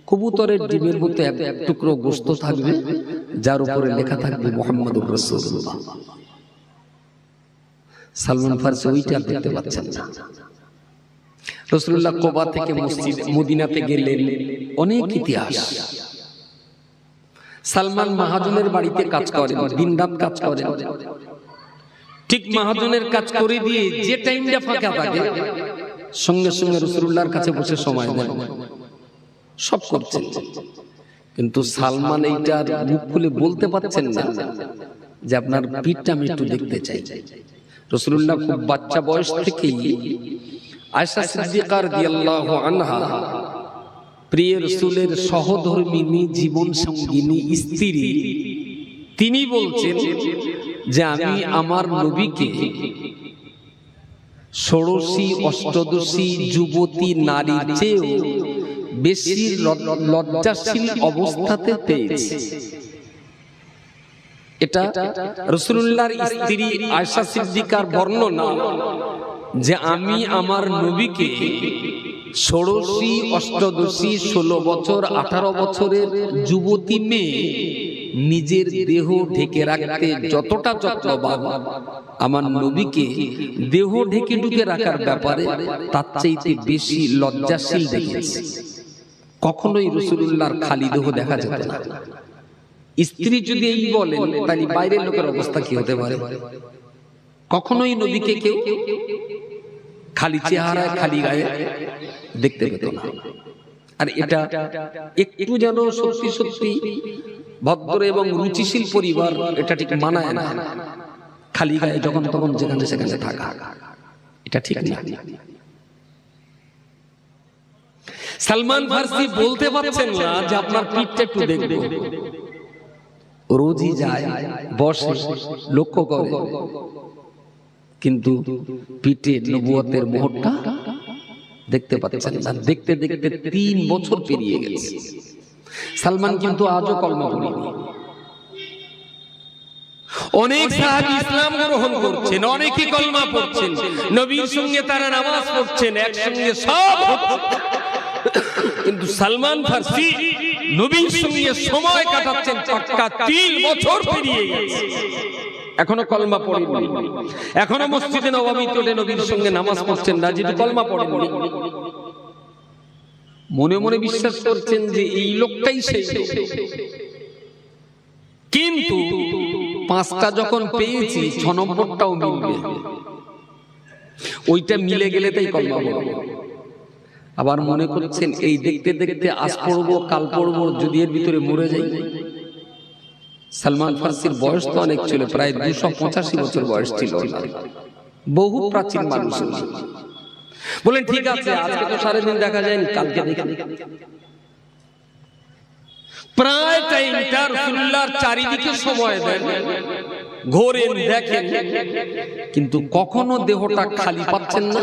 কবুতরের ডিমের মতো এক টুকরো গোশত থাকবে যার উপরে লেখা থাকবে মুহাম্মাদুর রাসূলুল্লাহ। সালমান ফার্সি ওইটা দেখতে পাচ্ছেন না। রাসূলুল্লাহ কুবা থেকে মসজিদ মদিনাতে গেলেন, অনেক ইতিহাস। সালমান মাহাজনের বাড়িতে কাজ করেন, দিনরাত কাজ করেন। ঠিক মাহাজনের কাজ করে দিয়ে যে টাইমটা ফাঁকা থাকে সঙ্গে সঙ্গে রাসূলুল্লাহর কাছে বসে সময় দেন, সব করছেন। কিন্তু সালমান এইটার মুখ খুলে বলতে পারছেন না যে আপনার পিঠটা আমি একটু দেখতে চাই। রাসূলুল্লাহ খুব বাচ্চা বয়স থেকেই আয়েশা সিদ্দিকা রাদিয়াল্লাহু আনহা, প্রিয় রাসূলের সহধর্মিনী, জীবন সঙ্গিনী, স্ত্রী, তিনি বলছেন যে আমি আমার নবীকে ষোড়শী অষ্টাদশী যুবতী নারীর চেয়েও বেশি লজ্জাশীল অবস্থাতে পেয়েছি। এটা রাসূলুল্লাহর স্ত্রী আয়েশা সিদ্দিকার বর্ণনা যে আমি আমার নবীকে ষোড়শী অষ্টাদশী 16 বছর 18 বছরের যুবতী মেয়ে নিজের দেহ ঢেকে রাখতে যতটা যত্নবান, আমার নবীকে দেহ ঢেকে ঢুকে রাখার ব্যাপারে তার চাইতে বেশি লজ্জাশীল দেখেছি। কখনোই রাসূলুল্লাহর খালি দেহ দেখা যেত না। স্ত্রী যদি এই বলেন তাহলে বাইরের লোকের অবস্থা কি হতে পারে? কখনোই নবীকে কেউ খালি চেহারায় খালি গায়ে দেখতে পেত না। আর এটা একটু যেন সত্যি সত্যি ভদ্র এবং রুচিশীল পরিবার এটা ঠিক মানায় না, খালি গায়ে যখন তখন যেখানে সেখানে থাকা, এটা ঠিক না। সালমান ফার্সি বলতে পারছেন না যে আপনার পিঠটা একটু দেখব। রোজই যায়, বসে, লক্ষ্য করে, কিন্তু পিঠে নবুয়তের মোহরটা দেখতে পাচ্ছেন না। দেখতে দেখতে 3 বছর পেরিয়ে গেছে। সালমান কিন্তু আজও কলমা পড়েনি। অনেক সাহাবী ইসলাম গ্রহণ করছেন, অনেকে কলমা পড়ছেন, নবীর সঙ্গে তারা নামাজ পড়ছেন, একসঙ্গে সব, কিন্তু সালমান ফার্সি নবীর সঙ্গে সময় কাটাচ্ছেন পাক্কা 3 বছর পেরিয়ে গেছে, এখনো কলমা পড়েননি। এখনো মসজিদে নববীতে নবীর সঙ্গে নামাজ পড়ছেন না, যেহেতু কলমা পড়েননি। মনে মনে বিশ্বাস করছেন যে এই লোকটাই সেই লোক। কিন্তু 5টা যখন পেয়েছি 6 নম্বরটাও মিলবে, ওইটা মিলে গেলে তাই কলমা পড়ব। আবার মনে করছেন এই দেখতে দেখতে আজ পড়বো কাল পড়বো, যদি এর ভিতরে মরে যাই। সালমান ফার্সির বয়স তো অনেক ছিল, প্রায় 285 বছর বয়স ছিল। বহু প্রাচীন মানুষ। বলেন ঠিক আছে, আজকে তো সারাদিন দেখা যায়নি, কালকে দেখি। প্রায় টাইমটা রাসূলুল্লাহর চারিদিকে সময় দেন, ঘোরেন, দেখেন, কিন্তু কখনো দেহটা খালি পাচ্ছেন না,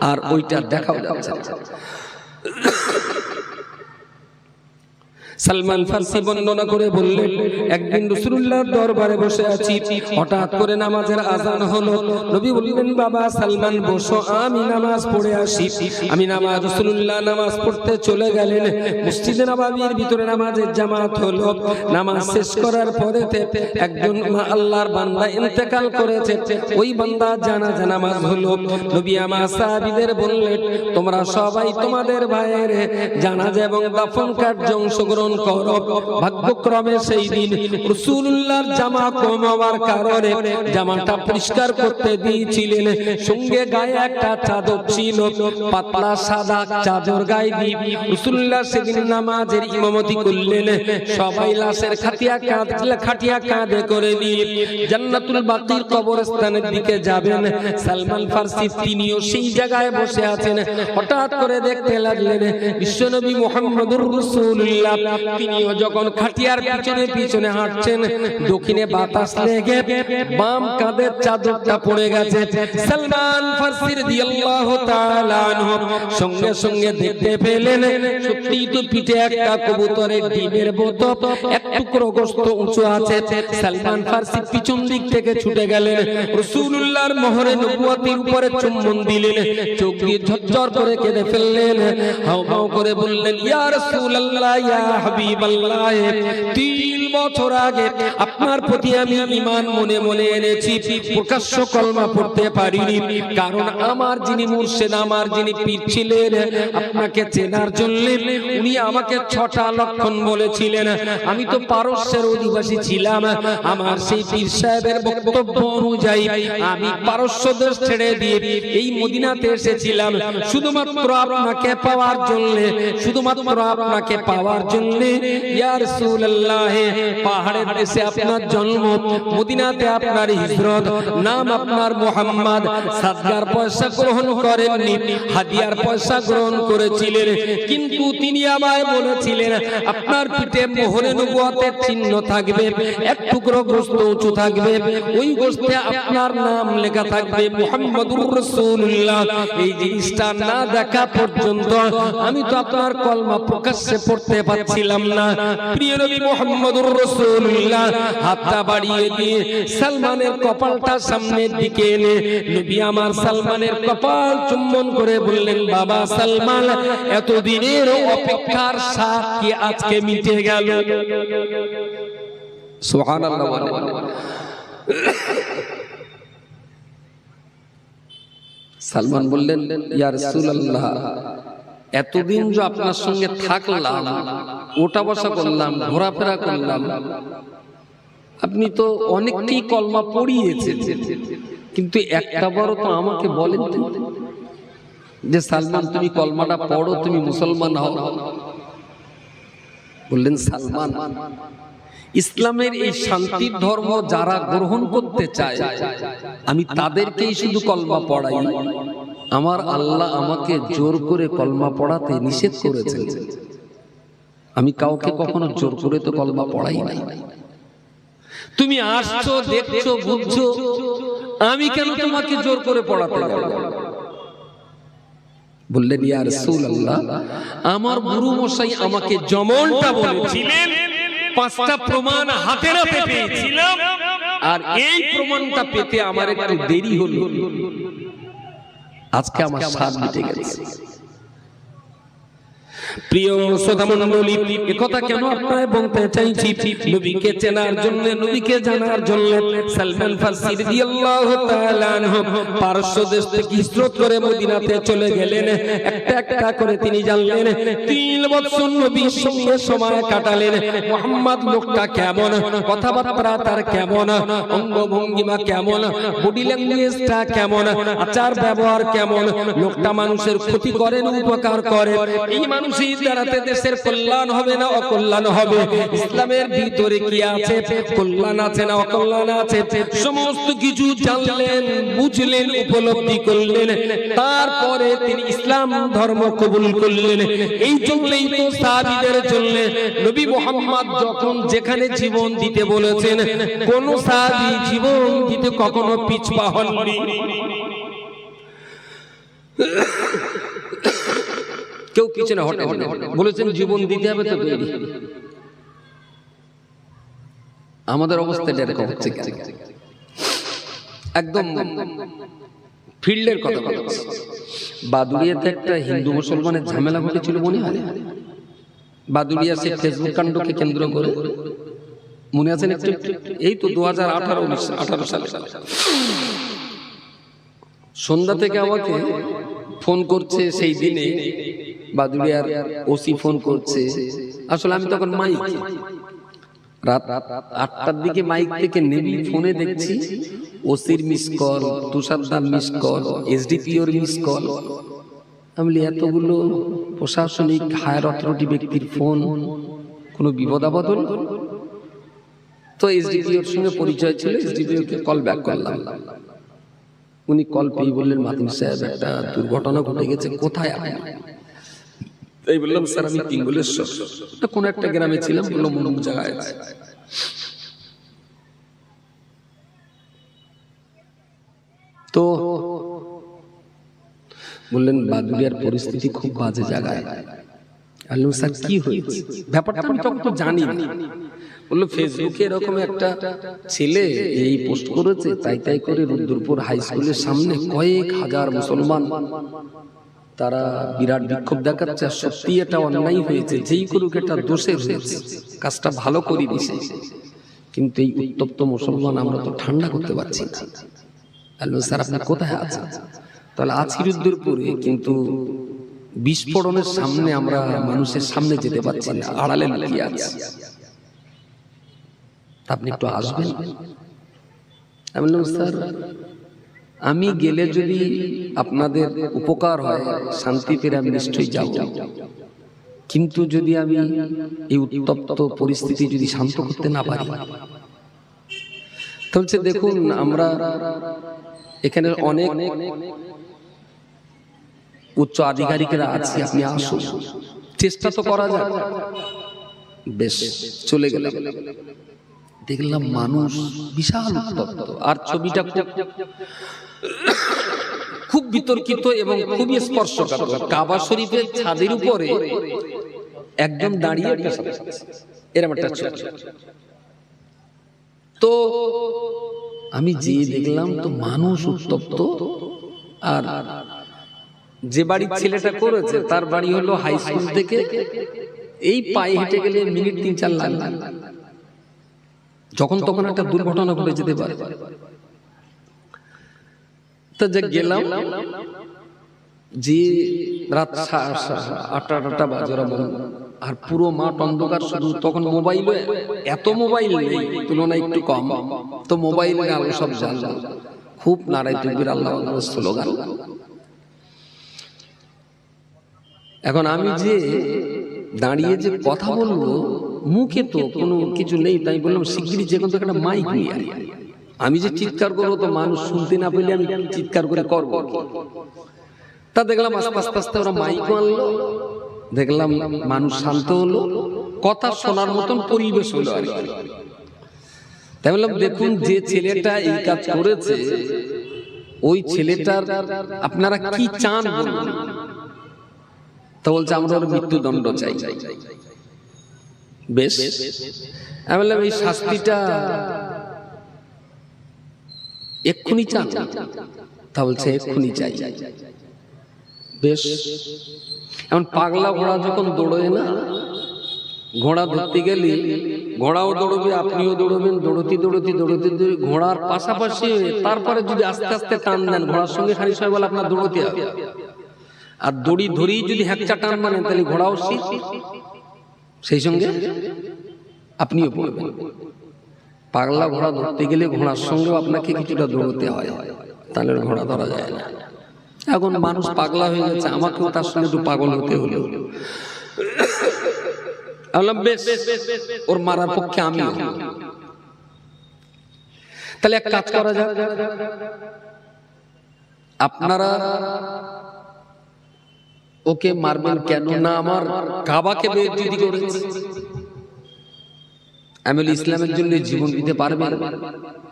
আর ওইটা দেখাও যাচ্ছে না। সালমান ফারসি বর্ণনা করে বললেন, একদিন রাসূলুল্লাহর দরবারে বসে আছি, হঠাৎ করে নামাজের আযান হলো। নবী বললেন, বাবা সালমান বসো, আমি নামাজ পড়ে আসি। আমি রাসূলুল্লাহ নামাজ পড়তে চলে গেলেন। মসজিদে নববীর ভিতরে নামাজের জামাত হলো। নামাজ শেষ করার পরে একজন আল্লাহর বান্দা ইন্তেকাল করেছে, ওই বান্দা জানাজা নামাজ হলো। নবী আমার সাহাবীদের বললেন, তোমরা সবাই তোমাদের ভাইয়ের জানাজা এবং দাফন কার্যে অংশগ্রহণ করো। ভাগ্যক্রমে সেই দিন রাসূলুল্লাহর জামা কম হওয়ার কারণে জামাটা পরিষ্কার করতে দিয়েছিলেন। সঙ্গে গায়ে একটা চাদর ছিল, পাতলা সাদা চাদর গায়ে দিয়ে রাসূলুল্লাহ সেদিন নামাজের ইমামতি করলেন। সবাই লাশের খাটিয়া কাঁধে করে নিয়ে জান্নাতুল বাকির কবরস্থানের দিকে যাবেন। সালমান ফারসি তিনিও সেই জায়গায় বসে আছেন। হঠাৎ করে দেখতে লাগলেন বিশ্বনবী মুহাম্মদুর রাসূলুল্লাহ তিনিও যখন খাটিয়ার পিছনে পিছনে হাঁটছেন, দক্ষিণে বাতাস লেগে বাম কাঁধের চাদরটা পড়ে গেছে। সালমান ফারসি রাদিয়াল্লাহু তাআলা আনহু সঙ্গে সঙ্গে দেখতে পেলেন, সত্যি তো পিঠে একটা কবুতরের ডিমের মতো এক টুকরো গোশত উঁচু আছে। সালমান ফারসি পিছন দিক থেকে ছুটে গেলেন, রাসূলুল্লাহর মোহরে নবুয়তের উপরে চুম্বন দিলেন, চোখ দিয়ে ঝরঝর করে কেঁদে ফেললেন। হাউমাউ করে বললেন, ইয়া রাসূলুল্লাহ, ইয়া হাবিবাল্লাহ, 3 বছর আগে আপনার প্রতি আমি ঈমান মনে মনে এনেছি, প্রকাশ্য কলমা পড়তে পারিনি, কারণ আমার যিনি মুর্শিদ, আমার যিনি পীর ছিলেন, আপনাকে চেনার জন্য উনি আমাকে 6টা লক্ষণ বলেছিলেন। আমি তো পারস্যের অধিবাসী ছিলাম, আমার সেই পীর সাহেবের বক্তব্য অনুযায়ী আমি পারস্য দেশ ছেড়ে দিয়ে এই মদিনাতে এসেছিলাম শুধুমাত্র আপনাকে পাওয়ার জন্য, শুধুমাত্র আপনাকে পাওয়ার জন্য। ইয়া রাসূলুল্লাহ, পাহাড়ের দেশে আপনার জন্ম, মদিনাতে আপনার হিজরত, নাম আপনার মুহাম্মদ। সাদগার পয়সা গ্রহণ করেননি, হাদিয়ার পয়সা গ্রহণ করেছিলেন, কিন্তু তিনি আমায় বলেছিলেন আপনার পিঠে মোহরে নবুয়তের চিহ্ন থাকবে, এক টুকরো গোশত উঁচু থাকবে, ওই গোশতে আপনার নাম লেখা থাকবে মুহাম্মদুর রাসূলুল্লাহ। এই জিনিসটা না দেখা পর্যন্ত আমি তো আপনার কলমা প্রকাশ্যে পড়তে পারছিলাম না। প্রিয় নবী মুহাম্মদুর রাসূলুল্লাহ হাতটা বাড়িয়ে দিয়ে সালমানের কপালটা সামনের দিকে এনে নবী আমার সালমানের কপাল চুম্বন করে বললেন, বাবা সালমান, এতদিনের অপেক্ষার স্বাদ কি আজকে মিটে গেল? সুবহানাল্লাহ। সালমান বললেন, ইয়া রাসূলুল্লাহ, এতদিন যে আপনার সঙ্গে থাকলাম, ওটা বসা করলাম, ঘোরাফেরা করলাম, আপনি তো অনেককেই কলমা পড়িয়েছেন, কিন্তু একটা বারও তো আমাকে বলেন যে সালমান তুমি কলমাটা পড়ো, তুমি মুসলমান হও। বললেন, সালমান, ইসলামের এই শান্তির ধর্ম যারা গ্রহণ করতে চায় আমি তাদেরকেই শুধু কলমা পড়াই। আমার আল্লাহ আমাকে জোর করে কলমা পড়াতে নিষেধ করেছেন, আমি কাউকে কখনো জোর করে তো কলমা পড়াই নাই। তুমি আসছো, দেখছো, বুঝছো, আমি কেন তোমাকে জোর করে পড়াতে যাব? বললেন, ইয়া রাসূলুল্লাহ, আমার গুরু মশাই আমাকে যেমনটা বলেছিলেন 5টা প্রমাণ হাতে নাতে পেয়েছিলাম, আর এই প্রমাণটা পেতে আমার একটু দেরি হলো, আজকে আমার স্বাদ মিটে গেছে। প্রিয় শ্রোতামণ্ডলী, একথা কেন আপনারা বলতে চাইছি? নবীকে চেনার জন্য, নবীকে জানার জন্য সালমান ফারসি রাদিয়াল্লাহু তাআলা আনহু পারস্য দেশ থেকে হিজরত করে মদিনাতে চলে গেলেন। একটা একটা করে তিনি জানলেন, 3 বছর নবীর সঙ্গে সময় কাটালেন। মুহাম্মদ লোকটা কেমন, কথাবার্তা তার কেমন, অঙ্গভঙ্গিমা কেমন, বডি ল্যাঙ্গুয়েজটা কেমন, আচার ব্যবহার কেমন, লোকটা মানুষের ক্ষতি করে না উপকার করে, এই মানুষ দ্বারাতে দেশের কল্যাণ হবে না অকল্যাণ হবে, ইসলামের ভিতরে কি আছে, কল্যাণ আছে না অকল্যাণ আছে, সমস্ত কিছু জানলেন, বুঝলেন, উপলব্ধি করলেন। তারপরে তিনি ইসলাম ধর্ম কবুল করলেন। এই জন্যই তো সাহাবীদের জন্য নবী মুহাম্মদ যখন যেখানে জীবন দিতে বলেছেন, কোন সাহাবী জীবন দিতে কখনো পিছপা হননি। কেউ পিছনে হটে বলেছেন জীবন দিতে হবে তো তৈরি। আমাদের অবস্থাটা এরকম হচ্ছে কেন? একদম ফিল্ডের কথা বলছি। বাদুড়িয়াতে একটা হিন্দু মুসলমানের ঝামেলা ঘটেছিল মনে হয়? বাদুড়িয়া সে ফেসবুক কাণ্ডকে কেন্দ্র করে মনে আছেন একটু? এই তো 2018 সালে সন্ধ্যা থেকে আমাকে ফোন করছে, সেই দিনে বাদুড়িয়ার ওসি ফোন করছে। আসলে আমি তখন মাইক, রাত 8টার দিকে মাইক থেকে নেমে ফোনে দেখছি ওসির মিস কল, তুষারদার মিস কল, এসডিপিওর মিস কল। আমি এতগুলো প্রশাসনিক হায়ার অথরিটি ব্যক্তির ফোন, কোনো বিপদ আপদ হল? তো এসডিপিওর সঙ্গে পরিচয় ছিল, এসডিপিওকে কল ব্যাক করলাম। উনি কল পেয়ে বললেন, মাতিন সাহেব একটা দুর্ঘটনা ঘটে গেছে, কোথায় আপনি? এই বললাম, স্যার আমি পিঙ্গলেশ্বর, কোন একটা গ্রামে ছিলাম। বললাম অমুক জায়গায় আছে। তো বললেন বাদুড়িয়ার পরিস্থিতি খুব বাজে জায়গায়। বললাম স্যার কি হয়েছে? ব্যাপারটা আমি তখন তো জানি না। বললো ফেসবুকে এরকম একটা ছেলে এই পোস্ট করেছে, তাই করে রুদ্রপুর হাই স্কুলের সামনে কয়েক হাজার মুসলমান তারা বিরাট বিক্ষোভ দেখাচ্ছে। আর সত্যি এটা অন্যায় হয়েছে, যেই করুক এটা দোষের হয়েছে, কাজটা ভালো করে দিছে। কিন্তু এই উত্তপ্ত মুসলমান আমরা তো ঠান্ডা করতে পারছি না। বললো স্যার আপনি কোথায় আছেন? তাহলে আছি রুদ্রপুরে, কিন্তু বিস্ফোরণের সামনে আমরা মানুষের সামনে যেতে পারছি না, আড়ালে লুকিয়ে আছি, আপনি একটু আসবেন? আমি বললাম স্যার আমি গেলে যদি আপনাদের উপকার হয়, শান্তি পেরে আমি নিশ্চয়ই যাব, কিন্তু যদি আমি এই উত্তপ্ত পরিস্থিতি যদি শান্ত করতে না পারি। তো বলছে দেখুন আমরা এখানে অনেক উচ্চ আধিকারিকরা আছি, আপনি আসুন, চেষ্টা তো করা যায়। বেশ, চলে গেলাম। দেখলাম মানুষ বিশাল উত্তপ্ত, আর ছবিটা খুব বিতর্কিত এবং খুবই স্পর্শকাতর। কাবা শরীফের ছাদের উপরে একদম দাঁড়িয়ে এরকম একটা ছবি। তো আমি যে দেখলাম তো মানুষ উত্তপ্ত। আর যে বাড়ির ছেলেটা করেছে তার বাড়ি হলো হাই স্কুল থেকে এই পায়ে হেঁটে গেলে মিনিট 3-4 লাগবে। যখন তখন একটা দুর্ঘটনা ঘটে যেতে পারে। তো যে গেলাম, যে রাত 8টা বাজে, আর পুরো মাঠ অন্ধকার, শুধু তখন মোবাইল, এত মোবাইল নেই, তুলনায় একটু কম, তো মোবাইলের আলো সব জ্বালা, খুব নারায় তাকবীর আল্লাহু আকবার স্লোগান। এখন আমি যে দাঁড়িয়ে যে কথা বলবো, মুখে তো কোনো কিছু নেই, তাই বললাম শিগগিরই যে কোনো একটা মাইক নিয়ে আয়। আমি যে চিৎকার করবো তো মানুষ শুনতে না পেলে আমি চিৎকার করে করবো। তা দেখলাম আস্তে আস্তে ওরা মাইক আনলো, দেখলাম মানুষ শান্ত হলো, কথা শোনার মতন পরিবেশ হলো আর কি। তাই বললাম দেখুন যে ছেলেটা এই কাজ করেছে, ওই ছেলেটার আপনারা কি চান বলুন। তা বলছে আমরা ওর মৃত্যুদণ্ড চাই। বেশ, আমি বললাম এই শাস্তিটা এক্ষুনি চান? তা বলছে এক্ষুনি চাই। বেশ, এখন পাগলা ঘোড়া যখন দৌড়ে না, ঘোড়া ধরতে গেলে ঘোড়াও দৌড়বে, আপনিও দৌড়বেন, দৌড়তে ঘোড়ার পাশাপাশি তারপরে যদি আস্তে আস্তে টান দেন, ঘোড়ার সঙ্গে খালি সবাই বলে আপনার দৌড়তে হবে। আর দড়ি ধরেই যদি হ্যাকচা টান মানেন, তাহলে ঘোড়াও সেই সঙ্গে আপনিও পড়বেন। পাগলা ঘোড়া ধরতে গেলে ঘোড়ার সঙ্গেও আপনাকে কিছুটা দৌড়তে হয়, তাহলে ঘোড়া ধরা যায় না। এখন মানুষ পাগলা হয়ে গেছে, আমাকেও তার সঙ্গে একটু পাগল হতে হলো। বেশ, ওর মারার পক্ষে আমি। তাহলে এক কাজ করা যাক, আপনারা ওকে মারবেন কেন না? আমার কাবাকে বেইজ্জতি করেছে, আমি ইসলামের জন্য জীবন দিতে পারবেন?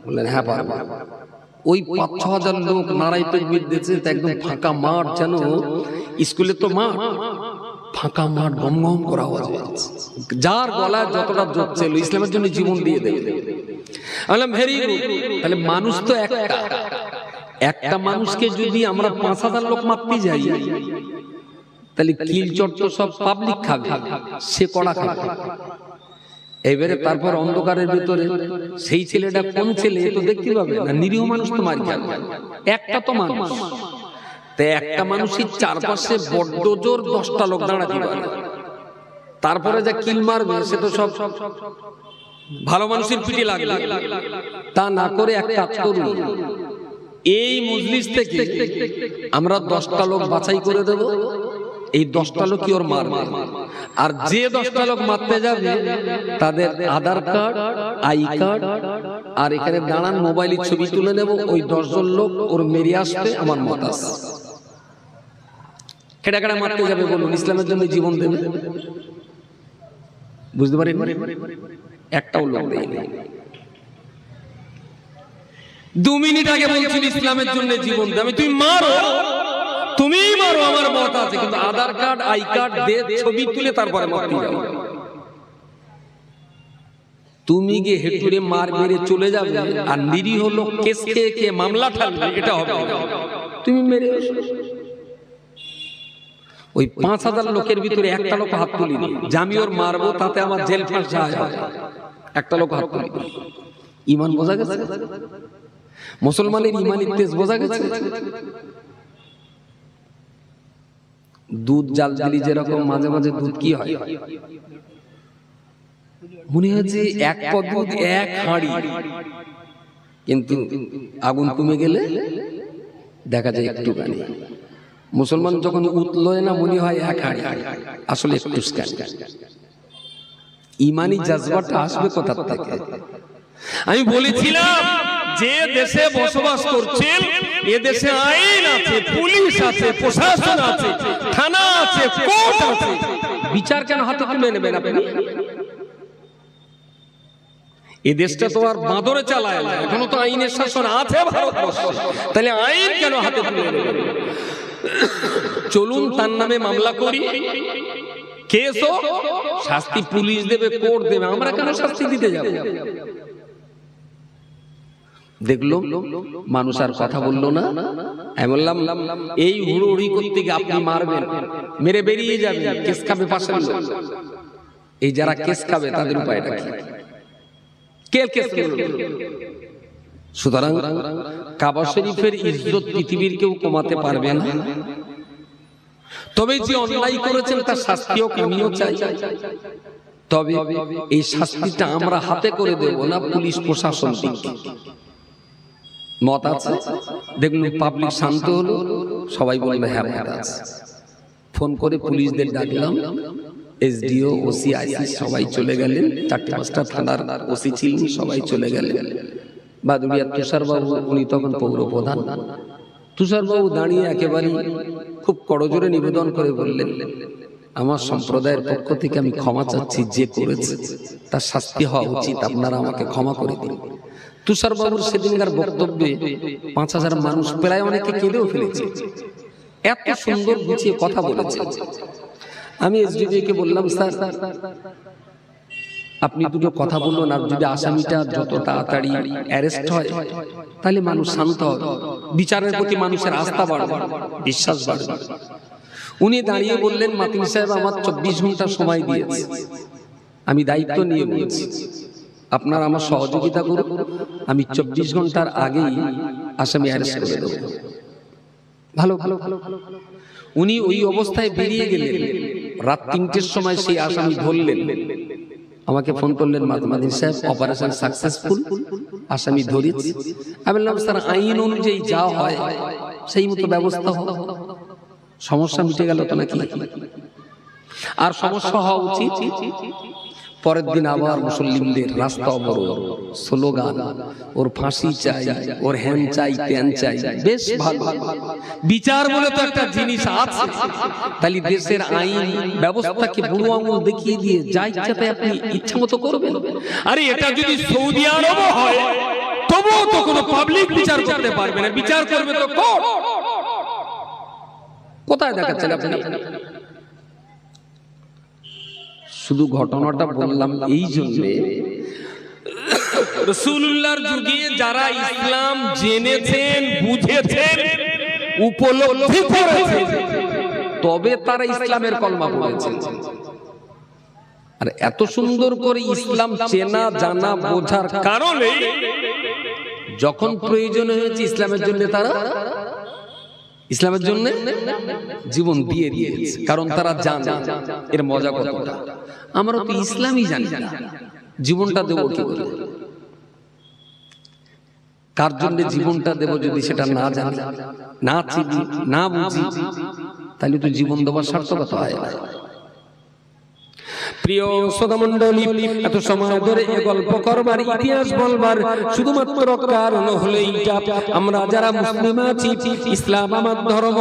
বললেন হ্যাঁ পারবো। ওই 5-6 হাজার লোক নারাই তাকবীর দিয়েছে, একদম ফাঁকা মাঠ, যেন স্কুলে তো মাঠ, ফাঁকা মাঠ গম গম করা আওয়াজ হচ্ছে, যার গলায় যতটা জোর ছিল ইসলামের জন্য জীবন দিয়ে দেবে। বললাম ভেরি গুড। তাহলে মানুষ তো একটা মানুষকে যদি আমরা 5,000 লোক মারতে যাই, তাহলে কিল চট তো সব পাবলিক খাবে, সে কড়া খাবে। এবারে তারপর অন্ধকারের ভিতরে সেই ছেলেটা কোন ছেলে তো দেখতে পাবে না, নিরীহ মানুষ তো মারি খাবে। একটা তো মানুষ, তাই একটা মানুষের চারপাশে বড্ড জোর 10টা লোক দাঁড়াতে পারে। তারপরে যা কিল মারবে সে তো সব ভালো মানুষের পিঠে লাগবে। তা না করে এক কাজ করুন, এই মজলিস থেকে আমরা 10টা লোক বাছাই করে দেব, এই 10টা লোকই ওর মারবে। আর যে 10টা লোক মারতে যাবে তাদের আধার কার্ড, আই কার্ড আর এখানে দাঁড়ান মোবাইলের ছবি তুলে নেব। ওই 10 জন লোক ওর মেরে আসবে, আমার মত আছে। কেডা কেডা মারতে যাবে বলুন, ইসলামের জন্য জীবন দেবে? বুঝতে পারেন? একটাও লোক দেয়নি। 2 মিনিট আগে বলছিল ইসলামের জন্য জীবন দেবে, তুমি মারো, তুমি মারো, আমার মত আছে, কিন্তু আধার কার্ড, আই কার্ড দে, ছবি তুলে তারপরে মারতে যাও। তুমি গিয়ে হেঁটুরে মার মেরে চলে যাবে, আর নিরীহ লোক কেস খেয়ে মামলা ঠালবে, এটা হবে না। তুমি মেরে ওই 5,000 লোকের ভিতরে একটা লোক হাত তুলিনি, জামি ওর মারবো, তাতে আমার জেল ফাঁস যায়, একটা লোক হাত তুলিনি। ইমান বোঝা গেছে? মুসলমানের ইমানের তেজ বোঝা গেছে? দুধ জাল জালি যেরকম মাঝে মাঝে দুধ কি হয়, মনে হচ্ছে এক পদ দুধ এক হাঁড়ি, কিন্তু আগুন কমে গেলে দেখা যায় একটুখানি। মুসলমান যখন উতলয় না মনে হয় এক হাঁড়ি, আসলে একটু। ইমানি জাজবাটা আসবে কোথা থেকে? আমি বলেছিলাম যে দেশে বসবাস করছেন এ দেশে আইন আছে, পুলিশ আছে, প্রশাসন আছে, থানা আছে, কোর্ট আছে, বিচার কেন হাতে তুলে নেবেন আপনি? এ দেশটা তো আর বাঁদরে চালায় না, এখনো তো আইনের শাসন আছে ভারতবর্ষে, তাহলে আইন কেন হাতে তুলে নেবেন? চলুন তার নামে মামলা করি, কেস হোক, শাস্তি পুলিশ দেবে, কোর্ট দেবে, আমরা কেন শাস্তি দিতে যাব? দেখলো মানুষ আর কথা বললো না। আমি বললাম এই হুড়োহুড়ি করতে গিয়ে আপনি মারবেন, মেরে বেরিয়ে যাবেন, কেস খাবে পাশের লোক। এই যারা কেস খাবে তাদের উপায়টা কি? কে কেস করবে? সুতরাং কাবা শরীফের ইজ্জত পৃথিবীর কেউ কমাতে পারবে না। তবে যে অন্যায় করেছেন তার শাস্তিও আমিও চাই, তবে এই শাস্তিটা আমরা হাতে করে দেব না, পুলিশ প্রশাসন দিকে। মত আছে? দেখলুন পাবলিক শান্ত হলো, সবাই বললো হ্যাঁ মত আছে। ফোন করে পুলিশদের ডাকলাম, এসডিও, ওসি, আইসি সবাই চলে গেলেন, 4-5টা থানার ওসি ছিলেন, সবাই চলে গেলেন। বাদুড়িয়ার তুষারবাবু, উনি তখন পৌর প্রধান। তুষারবাবু দাঁড়িয়ে একেবারে খুব করজোরে নিবেদন করে বললেন, আমার সম্প্রদায়ের পক্ষ থেকে আমি ক্ষমা চাচ্ছি, যে করেছে তার শাস্তি হওয়া উচিত, আপনারা আমাকে ক্ষমা করে দিন। তুষারবাবুর সেদিনকার বক্তব্যে 5,000 মানুষ প্রায় অনেকে কেঁদেও ফেলেছে, এত সুন্দর গুছিয়ে কথা বলেছে। আমি এসডিকে বললাম, স্যার আপনি দুটো কথা বলুন, আর যদি আসামিটা যত তাড়াতাড়ি অ্যারেস্ট হয় তাহলে মানুষ শান্ত হবে, বিচারের প্রতি মানুষের আস্থা বাড়বে, বিশ্বাস বাড়বে। উনি দাঁড়িয়ে বললেন, মাতিন সাহেব আমার 24 ঘন্টা সময় দিয়েছে, আমি দায়িত্ব নিয়ে বলছি আপনারা আমার সহযোগিতা করুন, আমি 24 ঘন্টার আগেই আসামি অ্যারেস্ট করে দেব। ভালো ভালো ভালো। উনি ওই অবস্থায় বেরিয়ে গেলেন। রাত 3টের সময় সেই আসামি ধরলেন, আমাকে ফোন করলেন, মাতিন সাহেব অপারেশন সাকসেসফুল, আসামি ধরেছি। আমি বললাম, স্যার আইন অনুযায়ী যা হয় সেই মতো ব্যবস্থা হোক, সমস্যা মিটে গেল তো নাকি? আর সমস্যা হওয়া উচিত। পরের দিন আবার মুসল্লিমদের রাস্তা অবরোধ, স্লোগান, ওর ফাঁসি চাই, ওর হ্যান চাই, ত্যান চাই। বেশ ভালো, বিচার বলে তো একটা জিনিস আছে, তাহলে দেশের আইন ব্যবস্থাকে বুড়ো আঙুল দেখিয়ে দিয়ে যা ইচ্ছাতে আপনি ইচ্ছা মতো করবেন। আরে এটা যদি সৌদি আরব হয় তবুও তো কোনো পাবলিক বিচার করতে পারবে না, বিচার করবে তো কোর্ট। কোথায় দেখাচ্ছেন আপনি? শুধু ঘটনাটা বললাম এই জন্যে, রাসূলুল্লাহর যুগে যারা ইসলাম জেনেছেন, বুঝেছেন, উপলব্ধি করেছেন, তবে তারা ইসলামের কলমা পড়েছেন। আর এত সুন্দর করে ইসলাম চেনা জানা বোঝার কারণে যখন প্রয়োজন হয়েছে ইসলামের জন্য, তারা ইসলামের জন্য জীবন দিয়ে দিয়েছে। কারণ তারা জানে এর মজা কতটা। আমরা তো ইসলামই জানি না, জীবনটা দেবো কি করে? কার জন্য জীবনটা দেব যদি সেটা না জানি, না চিনি, না বুঝি, তাহলে তো জীবন দেওয়ার সার্থকতা হয় না। প্রিয় শ্রোতামণ্ডলী, এত সময় ধরে এই গল্প করবার, ইতিহাস বলবার শুধুমাত্র কারণ হলো এইটা, আমরা যারা মুসলিম আছি, ইসলাম আমার ধর্ম,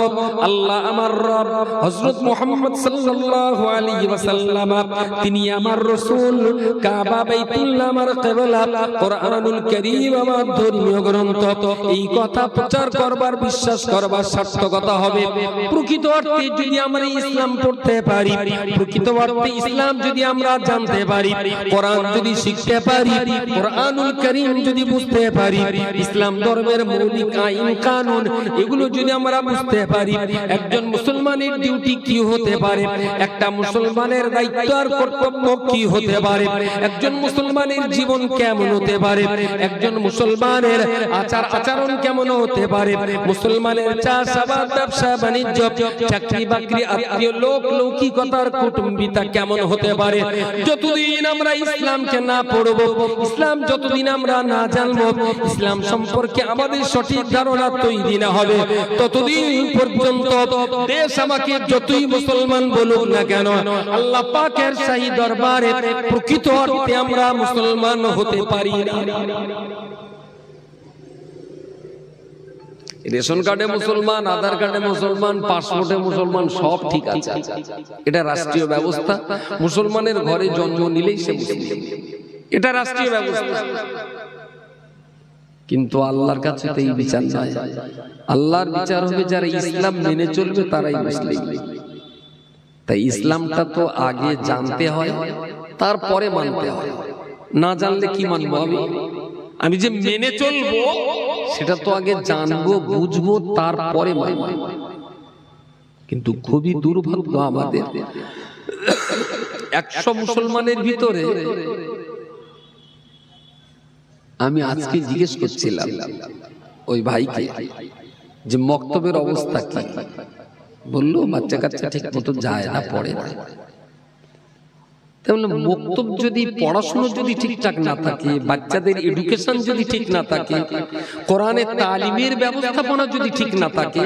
আল্লাহ আমার রব, হযরত মুহাম্মদ সাল্লাল্লাহু আলাইহি ওয়াসাল্লাম তিনি আমার রাসূল, কাবা বাইতুল্লাহ আমার কিবলা, কোরআনুল কারীম আমার ধর্মীয় গ্রন্থ, এই কথা প্রচার করবার, বিশ্বাস করবার সার্থকতা হবে প্রকৃত অর্থে যদি আমরা ইসলাম পড়তে পারি, প্রকৃত অর্থে ইসলাম যদি আমরা জানতে পারি, কোরআন যদি শিখতে পারি, কোরআনুল কারীম যদি বুঝতে পারি, ইসলাম ধর্মের মৌলিক আইন কানুন এগুলো যদি আমরা বুঝতে পারি, একজন মুসলমানের ডিউটি কি হতে পারে, একটা মুসলমানের দায়িত্ব আর কর্তব্য কি হতে পারে, একজন মুসলমানের জীবন কেমন হতে পারে, একজন মুসলমানের আচার আচরণ কেমন হতে পারে, মুসলমানের চাষাবাদ, ব্যবসা বাণিজ্য, চাকরি বাকরি, আত্মীয় লোক লৌকিকতার কুটুম্বিতা কেমন হতে পারে, যতদিন আমরা ইসলামকে না পড়ব, ইসলাম যতদিন আমরা না জানবো, ইসলাম সম্পর্কে আমাদের সঠিক ধারণা তৈরি না হবে, ততদিন পর্যন্ত দেশ আমাকে যতই মুসলমান বলুক না কেন, আল্লাহ পাকের শাহী দরবারে প্রকৃত অর্থে আমরা মুসলমান হতে পারি না। রেশন কার্ডে মুসলমান, আধার কার্ডে মুসলমান, পাসপোর্টে মুসলমান, সব ঠিক আছে, এটা রাষ্ট্রীয় ব্যবস্থা। মুসলমানের ঘরে জন্ম নিলেই সে মুসলিম, এটা রাষ্ট্রীয় ব্যবস্থা। কিন্তু আল্লাহর কাছে তো এই বিচার নয়। আল্লাহর বিচার হবে যারা ইসলাম মেনে চলবে তারাই মুসলিম। তাই ইসলামটা তো আগে জানতে হয়, তারপরে মানতে হয়। না জানলে কি মানবো? আমি যে মেনে চলবো সেটা তো আগে জানবো, বুঝবো, তারপরে মানবো। কিন্তু খুবই দুর্ভাগ্য আমাদের, 100 মুসলমানের ভিতরে আমি আজকে জিজ্ঞেস করছিলাম ওই ভাইকে যে মক্তবের অবস্থা কি, বললো বাচ্চা কাচ্চা ঠিক মতো যায় না, পড়ে না। তাহলে মক্তব যদি, পড়াশোনা যদি ঠিকঠাক না থাকে, বাচ্চাদের এডুকেশন যদি ঠিক না থাকে, কোরআনের তালিমের ব্যবস্থাপনা যদি ঠিক না থাকে,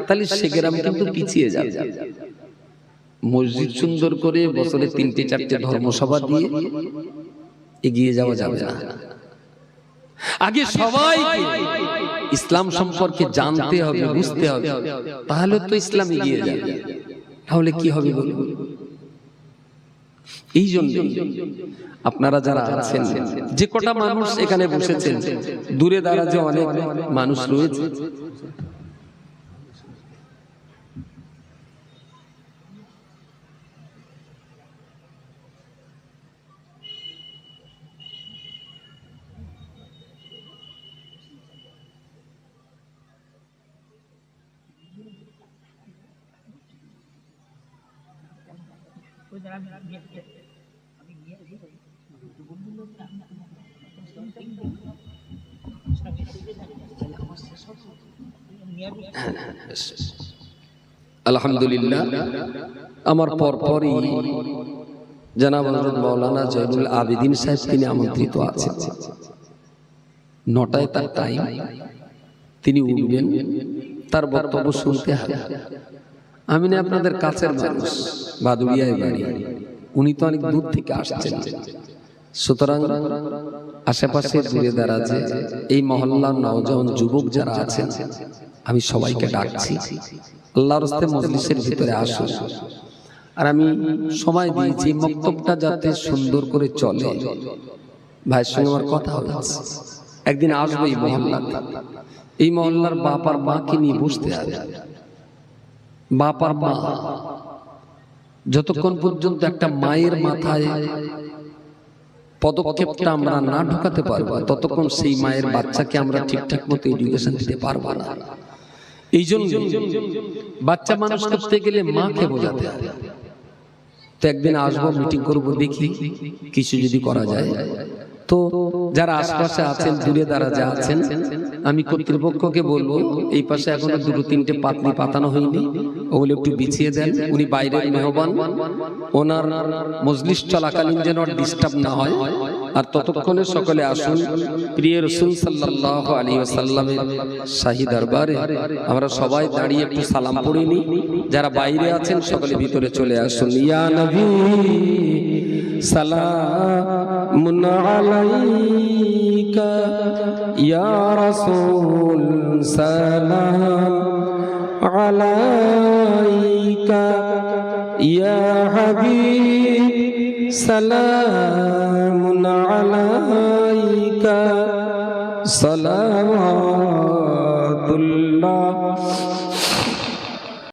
তাহলে সে গ্রাম কিন্তু পিছিয়ে যাবে। মসজিদ সুন্দর করে বছরে 3-4টে ধর্মসভা দিয়ে এগিয়ে যাওয়া যাবে না। আগে সবাইকে ইসলাম সম্পর্কে জানতে হবে, বুঝতে হবে, তাহলে তো ইসলাম এগিয়ে যাবে। তাহলে কি হবে বলুন? এই জন্য আপনারা যারা আছেন, যে কটা মানুষ এখানে বসেছেন, দূরে দাঁড়াতে অনেক মানুষ রয়েছে, আলহামদুলিল্লাহ, আমার পরপরই জনাব হযরত মাওলানা জয়নুল আবেদিন সাহেব তিনি আমন্ত্রিত আছেন। 9টায় তার টাইম, তিনি উঠবেন, তার বক্তব্য শুনতে হবে। আমি না আপনাদের কাছের মানুষ, বাদুড়িয়ায় বাড়ি, উনি তো অনেক দূর থেকে আসছেন। সুতরাং আশেপাশে দূরে দাঁড়াচ্ছে এই মহল্লার নওজওয়ান যুবক যারা আছেন, আমি সবাইকে ডাকছি আল্লাহর রাস্তায় মজলিসের ভিতরে আসুন। আর আমি সময় দিয়েছি মক্তবটা যাতে সুন্দর করে চলে। ভাইয়ের সঙ্গে আমার কথা হয়েছে, একদিন আসবো এই মহল্লাতে। এই মহল্লার বাপ আর মাকে নিয়ে বসতে হবে। বাপ আর মা যতক্ষণ পর্যন্ত একটা মায়ের মাথায় পদক্ষেপটা আমরা না ঢোকাতে পারবো, ততক্ষণ সেই মায়ের বাচ্চাকে আমরা ঠিকঠাক মতো এডুকেশন দিতে পারবো না। এই জন্য বাচ্চা মানুষ করতে গেলে মাকে বোঝাতে হবে। তো একদিন আসবো, মিটিং করবো, দেখি কিছু যদি করা যায়। তো যারা আশপাশে আছেন, দূরে যারা যা আছেন, আমি কর্তৃপক্ষকে বলবো এই পাশে এখনো দুটো তিনটে পাতলি পাতানো হয়নি, ওগুলো একটু বিছিয়ে দেন। উনি বাইরের মেহমান, ওনার মজলিস চলাকালীন যেন ডিস্টার্ব না হয়। আর ততক্ষণে সকলে আসুন প্রিয় রাসূল সাল্লাল্লাহু আলাইহি ওয়াসাল্লামের শাহী দরবারে আমরা সবাই দাঁড়িয়ে একটু সালাম পড়ে নিই। যারা বাইরে আছেন সকলে ভিতরে চলে আসুন। ইয়া নবী সালামুন আলাইকা, ইয়া রাসূল সালাম আলাইকা, ইয়া হাবিব সালামুন আলাইকা, সালাম